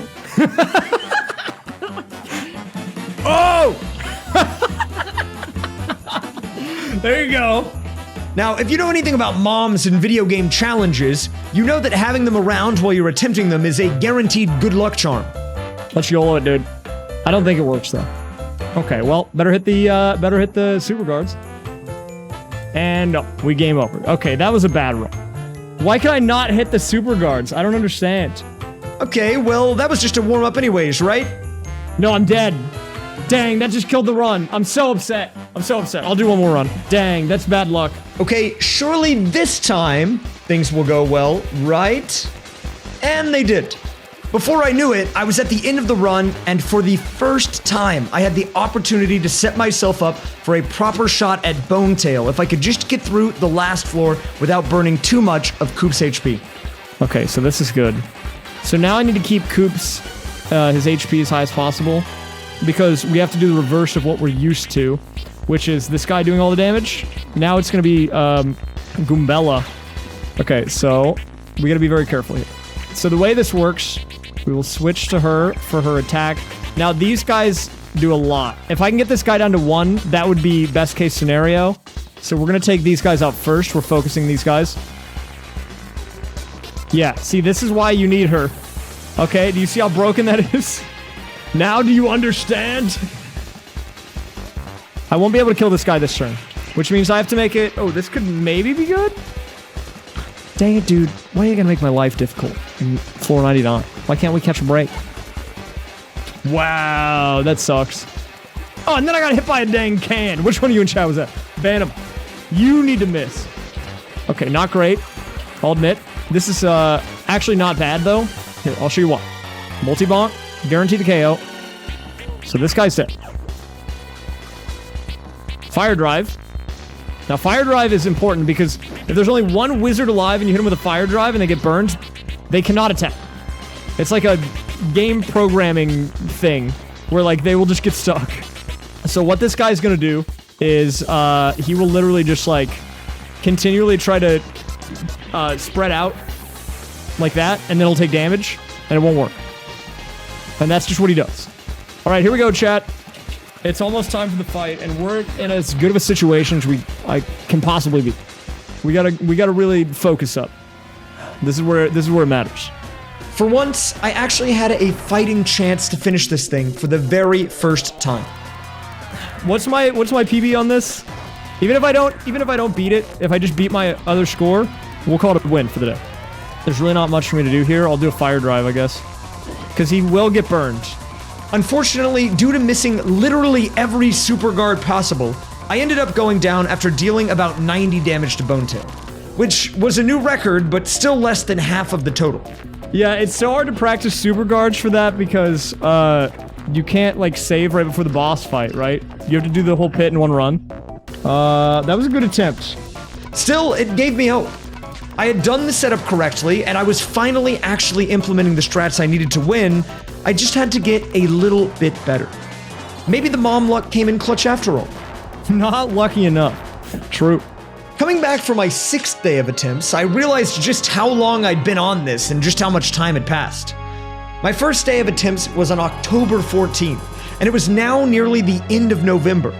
Oh! There you go. Now, if you know anything about moms and video game challenges, you know that having them around while you're attempting them is a guaranteed good luck charm. Let's YOLO it, dude. I don't think it works though. Okay, well, better hit the super guards. And we game over. Okay, that was a bad run. Why can I not hit the super guards? I don't understand. Okay, well, that was just a warm-up anyways, right? No, I'm dead. Dang, that just killed the run. I'm so upset. I'll do one more run. Dang, that's bad luck. Okay, surely this time things will go well, right? And they did. Before I knew it, I was at the end of the run, and for the first time, I had the opportunity to set myself up for a proper shot at Bonetail if I could just get through the last floor without burning too much of Coop's HP. Okay, so this is good. So now I need to keep Coop's his HP as high as possible, because we have to do the reverse of what we're used to, which is this guy doing all the damage. Now it's going to be Goombella. Okay, so we got to be very careful here. So the way this works, we will switch to her for her attack. Now these guys do a lot. If I can get this guy down to 1, that would be best case scenario. So we're going to take these guys out first. We're focusing these guys. Yeah, see, this is why you need her. Okay, do you see how broken that is? Now do you understand? I won't be able to kill this guy this turn, which means I have to make it... Oh, this could maybe be good? Dang it, dude. Why are you gonna make my life difficult in floor 99? Why can't we catch a break? Wow, that sucks. Oh, and then I got hit by a dang can. Which one of you in chat was that? Ban him. You need to miss. Okay, not great. I'll admit. This is actually not bad, though. Here, I'll show you what. Multi-bonk. Guarantee the KO. So this guy's dead. Fire Drive. Now, Fire Drive is important because if there's only one wizard alive and you hit him with a Fire Drive and they get burned, they cannot attack. It's like a game programming thing where, like, they will just get stuck. So what this guy's gonna do is he will literally just, like, continually try to spread out like that, and then he'll take damage, and it won't work. And that's just what he does. All right, here we go, chat. It's almost time for the fight, and we're in as good of a situation as I can possibly be. We gotta really focus up. This is where it matters. For once, I actually had a fighting chance to finish this thing for the very first time. What's my PB on this? Even if I don't beat it, if I just beat my other score, we'll call it a win for the day. There's really not much for me to do here. I'll do a Fire Drive, I guess, because he will get burned. Unfortunately, due to missing literally every super guard possible, I ended up going down after dealing about 90 damage to Bonetail, which was a new record, but still less than half of the total. Yeah, it's so hard to practice super guards for that because you can't, like, save right before the boss fight, right? You have to do the whole pit in one run. That was a good attempt. Still, it gave me hope. I had done the setup correctly, and I was finally actually implementing the strats I needed to win. I just had to get a little bit better. Maybe the mom luck came in clutch after all. Not lucky enough. True. Coming back from my 6th day of attempts, I realized just how long I'd been on this and just how much time had passed. My first day of attempts was on October 14th, and it was now nearly the end of November.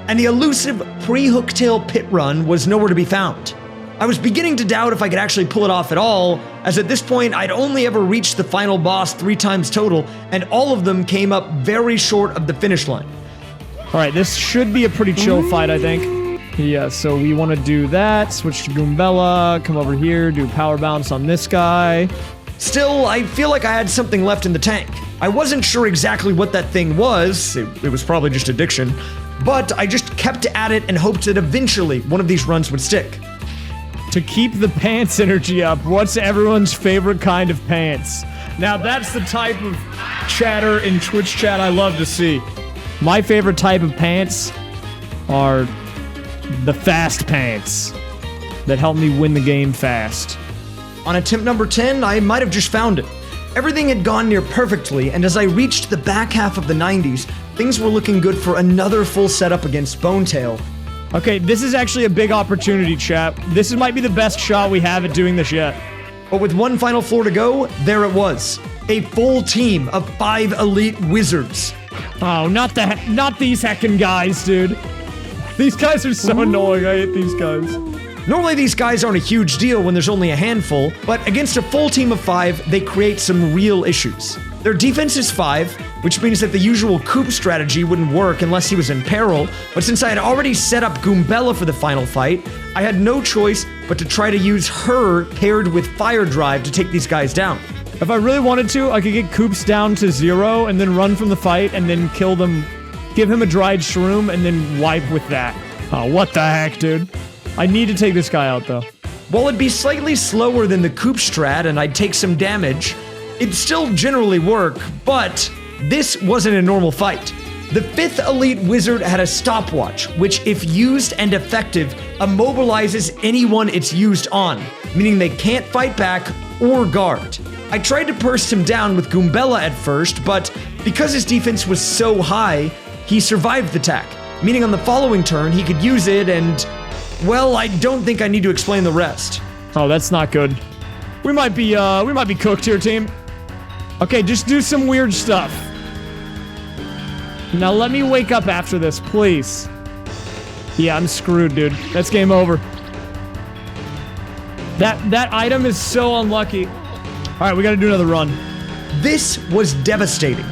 And the elusive Pre-Hooktail Pit run was nowhere to be found. I was beginning to doubt if I could actually pull it off at all, as at this point I'd only ever reached the final boss 3 times total, and all of them came up very short of the finish line. Alright, this should be a pretty chill fight, I think. Yeah, so we want to do that, switch to Goombella, come over here, do power bounce on this guy. Still, I feel like I had something left in the tank. I wasn't sure exactly what that thing was, it was probably just addiction, but I just kept at it and hoped that eventually one of these runs would stick. To keep the pants energy up, what's everyone's favorite kind of pants? Now that's the type of chatter in Twitch chat I love to see. My favorite type of pants are the fast pants that help me win the game fast. On attempt number 10, I might have just found it. Everything had gone near perfectly, and as I reached the back half of the 90s, things were looking good for another full setup against Bonetail. Okay, this is actually a big opportunity, chat. This might be the best shot we have at doing this yet. But with one final floor to go, there it was. A full team of 5 elite wizards. Oh, not these heckin' guys, dude. These guys are so annoying. I hate these guys. Normally these guys aren't a huge deal when there's only a handful, but against a full team of 5, they create some real issues. Their defense is 5, which means that the usual Coop strategy wouldn't work unless he was in peril, but since I had already set up Goombella for the final fight, I had no choice but to try to use her paired with Fire Drive to take these guys down. If I really wanted to, I could get Coops down to 0 and then run from the fight and then kill them, give him a dried shroom and then wipe with that. Oh, what the heck, dude? I need to take this guy out, though. While it'd be slightly slower than the Coop strat and I'd take some damage, it'd still generally work, but this wasn't a normal fight. The 5th elite wizard had a stopwatch, which if used and effective, immobilizes anyone it's used on, meaning they can't fight back or guard. I tried to burst him down with Goombella at first, but because his defense was so high, he survived the attack, meaning on the following turn he could use it and, well, I don't think I need to explain the rest. Oh, that's not good. We might be cooked here, team. Okay, just do some weird stuff. Now let me wake up after this, please. Yeah, I'm screwed, dude. That's game over. That item is so unlucky. All right, we gotta do another run. This was devastating.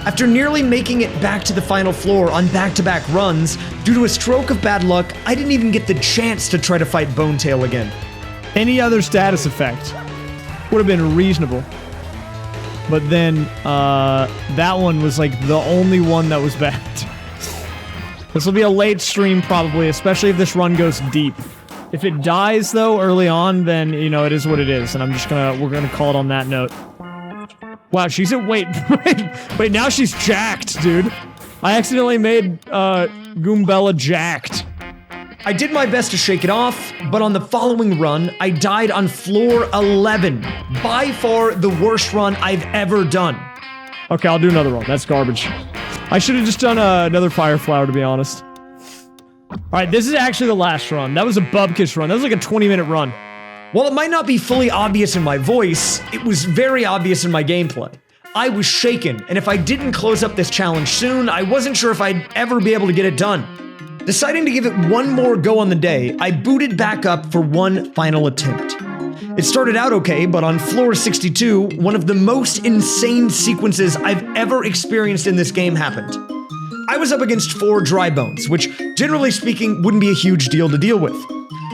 After nearly making it back to the final floor on back-to-back runs, due to a stroke of bad luck, I didn't even get the chance to try to fight Bonetail again. Any other status effect would have been reasonable. But then, that one was like the only one that was bad. This will be a late stream probably, especially if this run goes deep. If it dies though early on, then, you know, it is what it is. And we're gonna call it on that note. Wow, she's at, wait, now she's jacked, dude. I accidentally made, Goombella jacked. I did my best to shake it off, but on the following run, I died on floor 11. By far the worst run I've ever done. Okay, I'll do another one. That's garbage. I should have just done another Fire Flower, to be honest. Alright, this is actually the last run. That was a Bubkiss run. That was like a 20-minute run. While it might not be fully obvious in my voice, it was very obvious in my gameplay. I was shaken, and if I didn't close up this challenge soon, I wasn't sure if I'd ever be able to get it done. Deciding to give it one more go on the day, I booted back up for one final attempt. It started out okay, but on floor 62, one of the most insane sequences I've ever experienced in this game happened. I was up against 4 dry bones, which, generally speaking, wouldn't be a huge deal to deal with.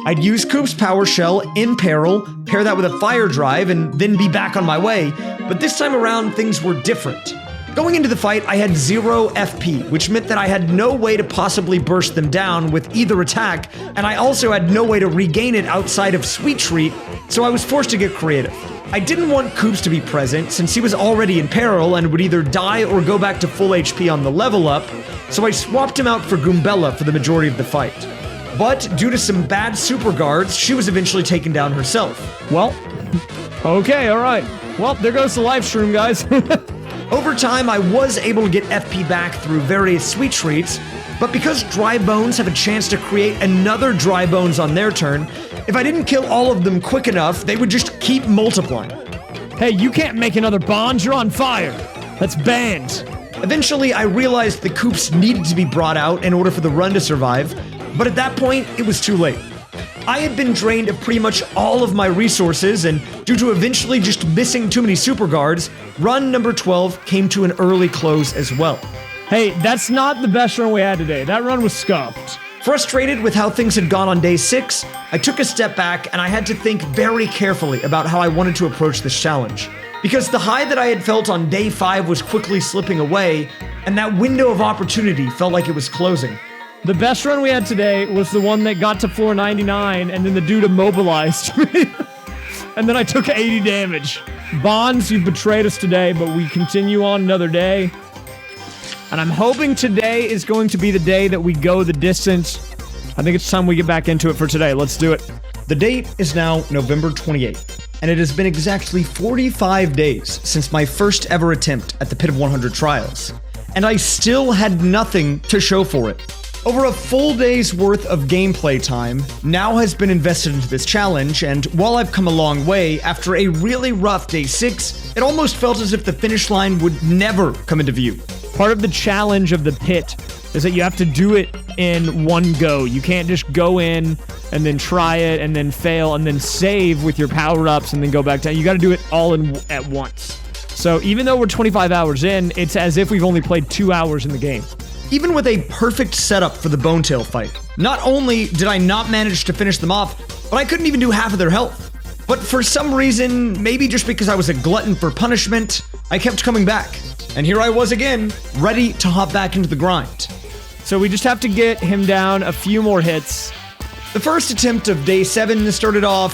I'd use Coop's Power Shell in peril, pair that with a Fire Drive, and then be back on my way, but this time around, things were different. Going into the fight, I had 0 FP, which meant that I had no way to possibly burst them down with either attack, and I also had no way to regain it outside of Sweet Treat, so I was forced to get creative. I didn't want Coops to be present, since he was already in peril and would either die or go back to full HP on the level up, so I swapped him out for Goombella for the majority of the fight. But due to some bad super guards, she was eventually taken down herself. Well, okay, alright. Well, there goes the live stream, guys. Over time, I was able to get FP back through various Sweet Treats, but because Dry Bones have a chance to create another Dry Bones on their turn, if I didn't kill all of them quick enough, they would just keep multiplying. Hey, you can't make another bond, you're on fire. That's banned. Eventually, I realized the Coops needed to be brought out in order for the run to survive, but at that point, it was too late. I had been drained of pretty much all of my resources, and due to eventually just missing too many super guards, run number 12 came to an early close as well. Hey, that's not the best run we had today. That run was scuffed. Frustrated with how things had gone on day 6, I took a step back and I had to think very carefully about how I wanted to approach this challenge. Because the high that I had felt on day 5 was quickly slipping away, and that window of opportunity felt like it was closing. The best run we had today was the one that got to floor 99, and then the dude immobilized me. And then I took 80 damage. Bonds, you've betrayed us today, but we continue on another day. And I'm hoping today is going to be the day that we go the distance. I think it's time we get back into it for today. Let's do it. The date is now November 28th, and it has been exactly 45 days since my first ever attempt at the Pit of 100 Trials, and I still had nothing to show for it. Over a full day's worth of gameplay time now has been invested into this challenge, and while I've come a long way, after a really rough day 6, it almost felt as if the finish line would never come into view. Part of the challenge of the pit is that you have to do it in one go. You can't just go in and then try it and then fail and then save with your power-ups and then go back down. You got to do it all at once. So even though we're 25 hours in, it's as if we've only played 2 hours in the game. Even with a perfect setup for the Bonetail fight, not only did I not manage to finish them off, but I couldn't even do half of their health. But for some reason, maybe just because I was a glutton for punishment, I kept coming back. And here I was again, ready to hop back into the grind. So we just have to get him down a few more hits. The first attempt of day 7 started off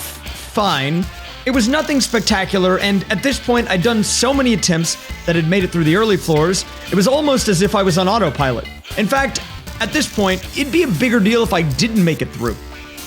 fine. It was nothing spectacular, and at this point, I'd done so many attempts that had made it through the early floors, it was almost as if I was on autopilot. In fact, at this point, it'd be a bigger deal if I didn't make it through.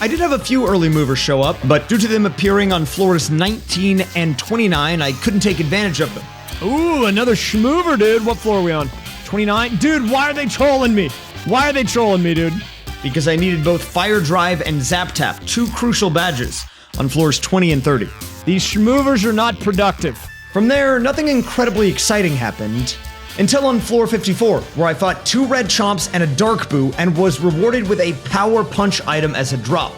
I did have a few early movers show up, but due to them appearing on floors 19 and 29, I couldn't take advantage of them. Ooh, another schmoover, dude. What floor are we on? 29? Dude, why are they trolling me? Why are they trolling me, dude? Because I needed both Fire Drive and Zap Tap, 2 crucial badges, on floors 20 and 30. These schmoovers are not productive. From there, nothing incredibly exciting happened, until on floor 54, where I fought 2 red chomps and a dark boo and was rewarded with a power punch item as a drop.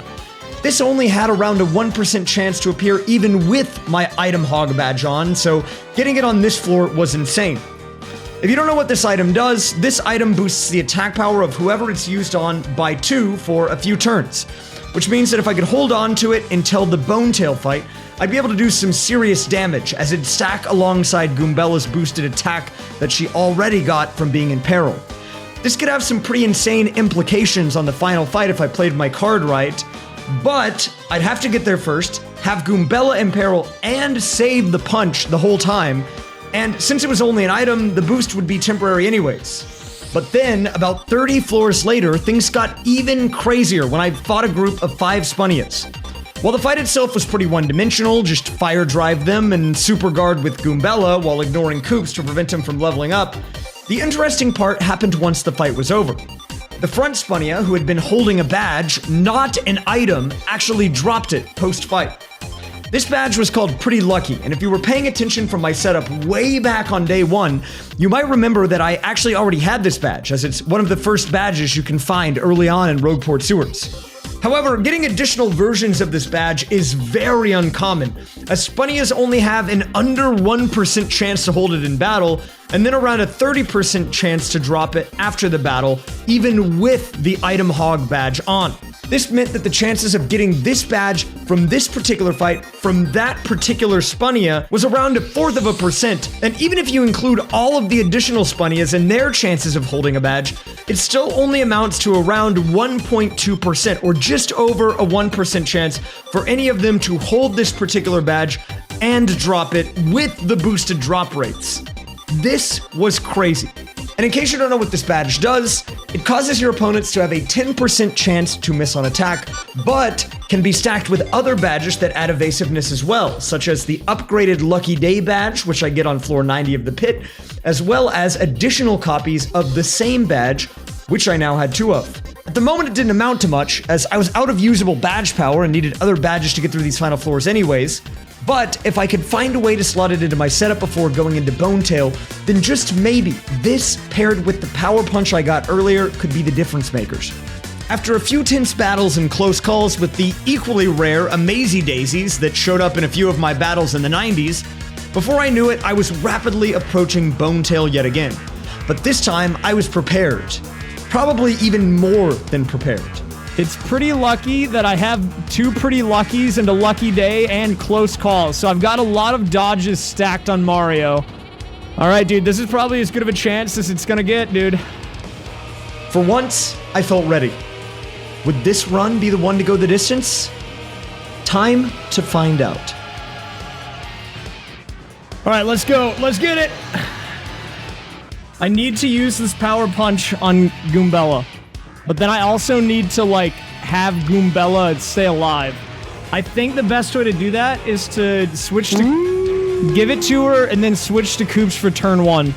This only had around a 1% chance to appear even with my item hog badge on, so getting it on this floor was insane. If you don't know what this item does, this item boosts the attack power of whoever it's used on by 2 for a few turns, which means that if I could hold on to it until the Bonetail fight, I'd be able to do some serious damage, as it'd stack alongside Goombella's boosted attack that she already got from being in Peril. This could have some pretty insane implications on the final fight if I played my card right, but I'd have to get there first, have Goombella in Peril, and save the punch the whole time, and since it was only an item, the boost would be temporary anyways. But then, about 30 floors later, things got even crazier when I fought a group of 5 Spunnias. While the fight itself was pretty one-dimensional, just fire drive them and super guard with Goombella while ignoring Koops to prevent him from leveling up, the interesting part happened once the fight was over. The front Spunnia, who had been holding a badge, not an item, actually dropped it post-fight. This badge was called Pretty Lucky, and if you were paying attention from my setup way back on day 1, you might remember that I actually already had this badge, as it's one of the first badges you can find early on in Rogueport Sewers. However, getting additional versions of this badge is very uncommon, as Spunnias only have an under 1% chance to hold it in battle, and then around a 30% chance to drop it after the battle, even with the item hog badge on. This meant that the chances of getting this badge from this particular fight from that particular Spunnia was around 1/4%, and even if you include all of the additional Spunnias and their chances of holding a badge, it still only amounts to around 1.2%, or just over a 1% chance for any of them to hold this particular badge and drop it with the boosted drop rates. This was crazy. And in case you don't know what this badge does, it causes your opponents to have a 10% chance to miss on attack, but can be stacked with other badges that add evasiveness as well, such as the upgraded Lucky Day badge, which I get on floor 90 of the pit, as well as additional copies of the same badge, which I now had 2 of. At the moment, it didn't amount to much, as I was out of usable badge power and needed other badges to get through these final floors anyways. But if I could find a way to slot it into my setup before going into Bonetail, then just maybe this, paired with the power punch I got earlier, could be the difference makers. After a few tense battles and close calls with the equally rare Amazy Daisies that showed up in a few of my battles in the 90s, before I knew it, I was rapidly approaching Bonetail yet again. But this time, I was prepared. Probably even more than prepared. It's pretty lucky that I have 2 pretty luckies and a lucky day and close calls. So I've got a lot of dodges stacked on Mario. All right, dude, this is probably as good of a chance as it's gonna get, dude. For once, I felt ready. Would this run be the one to go the distance? Time to find out. All right, let's go. Let's get it. I need to use this power punch on Goombella. But then I also need to, like, have Goombella stay alive. I think the best way to do that is to switch to... Give it to her and then switch to Koops for turn 1.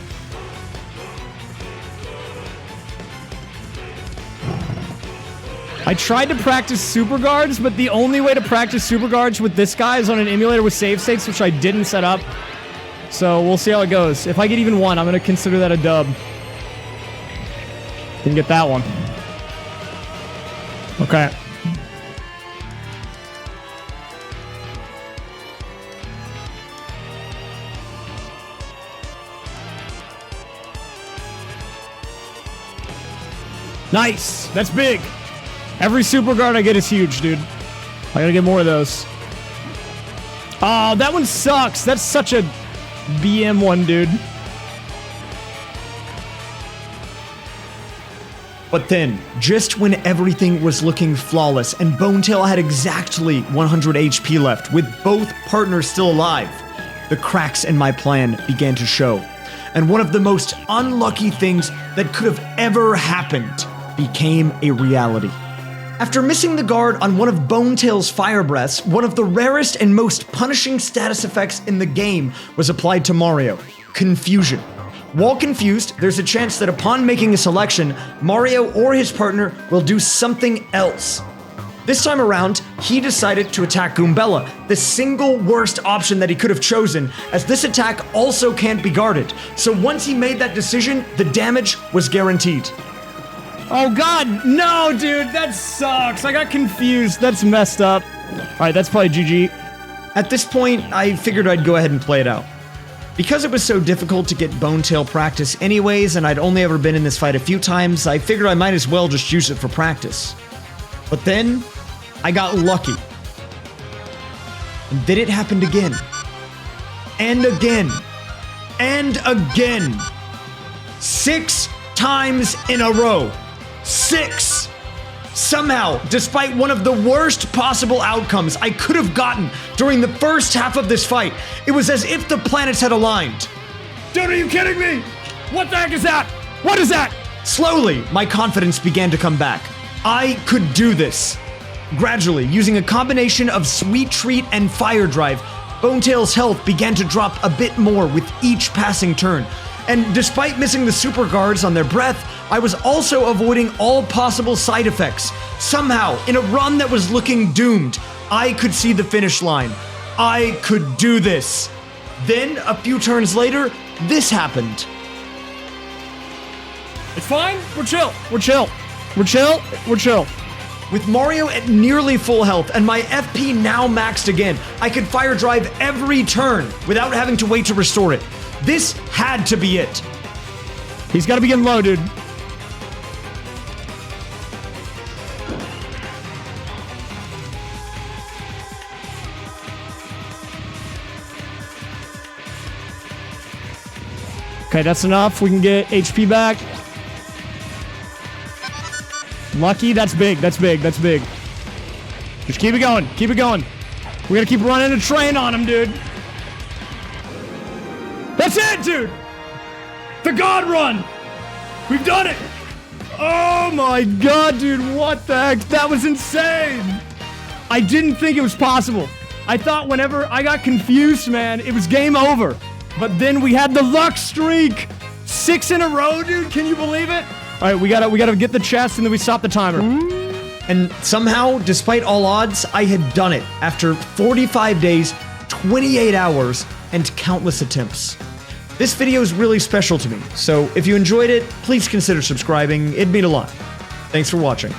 I tried to practice super guards, but the only way to practice super guards with this guy is on an emulator with save states, which I didn't set up. So we'll see how it goes. If I get even 1, I'm going to consider that a dub. Didn't get that one. Okay. Nice! That's big! Every super guard I get is huge, dude. I gotta get more of those. Oh, that one sucks! That's such a BM one, dude. But then, just when everything was looking flawless and Bonetail had exactly 100 HP left, with both partners still alive, the cracks in my plan began to show. And one of the most unlucky things that could have ever happened became a reality. After missing the guard on one of Bonetail's fire breaths, one of the rarest and most punishing status effects in the game was applied to Mario: confusion. While confused, there's a chance that upon making a selection, Mario or his partner will do something else. This time around, he decided to attack Goombella, the single worst option that he could have chosen, as this attack also can't be guarded. So once he made that decision, the damage was guaranteed. Oh god, no, dude, that sucks. I got confused. That's messed up. Alright, that's probably GG. At this point, I figured I'd go ahead and play it out. Because it was so difficult to get Bonetail practice anyways, and I'd only ever been in this fight a few times, I figured I might as well just use it for practice. But then, I got lucky. And then it happened again. And again. And again. 6 times in a row. 6! Somehow, despite one of the worst possible outcomes I could have gotten during the first half of this fight, it was as if the planets had aligned. Dude, are you kidding me? What the heck is that? What is that? Slowly, my confidence began to come back. I could do this. Gradually, using a combination of Sweet Treat and Fire Drive, Bonetail's health began to drop a bit more with each passing turn. And despite missing the super guards on their breath, I was also avoiding all possible side effects. Somehow, in a run that was looking doomed, I could see the finish line. I could do this. Then, a few turns later, this happened. It's fine. We're chill. We're chill. We're chill. We're chill. With Mario at nearly full health and my FP now maxed again, I could fire drive every turn without having to wait to restore it. This had to be it. He's got to be getting low, dude. Okay, that's enough. We can get HP back. Lucky, that's big, that's big, that's big. Just keep it going, keep it going. We gotta keep running a train on him, dude. That's it, dude! The God Run! We've done it! Oh my god, dude, what the heck? That was insane! I didn't think it was possible. I thought whenever I got confused, man, it was game over. But then we had the luck streak! 6 in a row, dude, can you believe it? All right, we gotta get the chest and then we stop the timer. And somehow, despite all odds, I had done it after 45 days, 28 hours, and countless attempts. This video is really special to me, so if you enjoyed it, please consider subscribing. It'd mean a lot. Thanks for watching.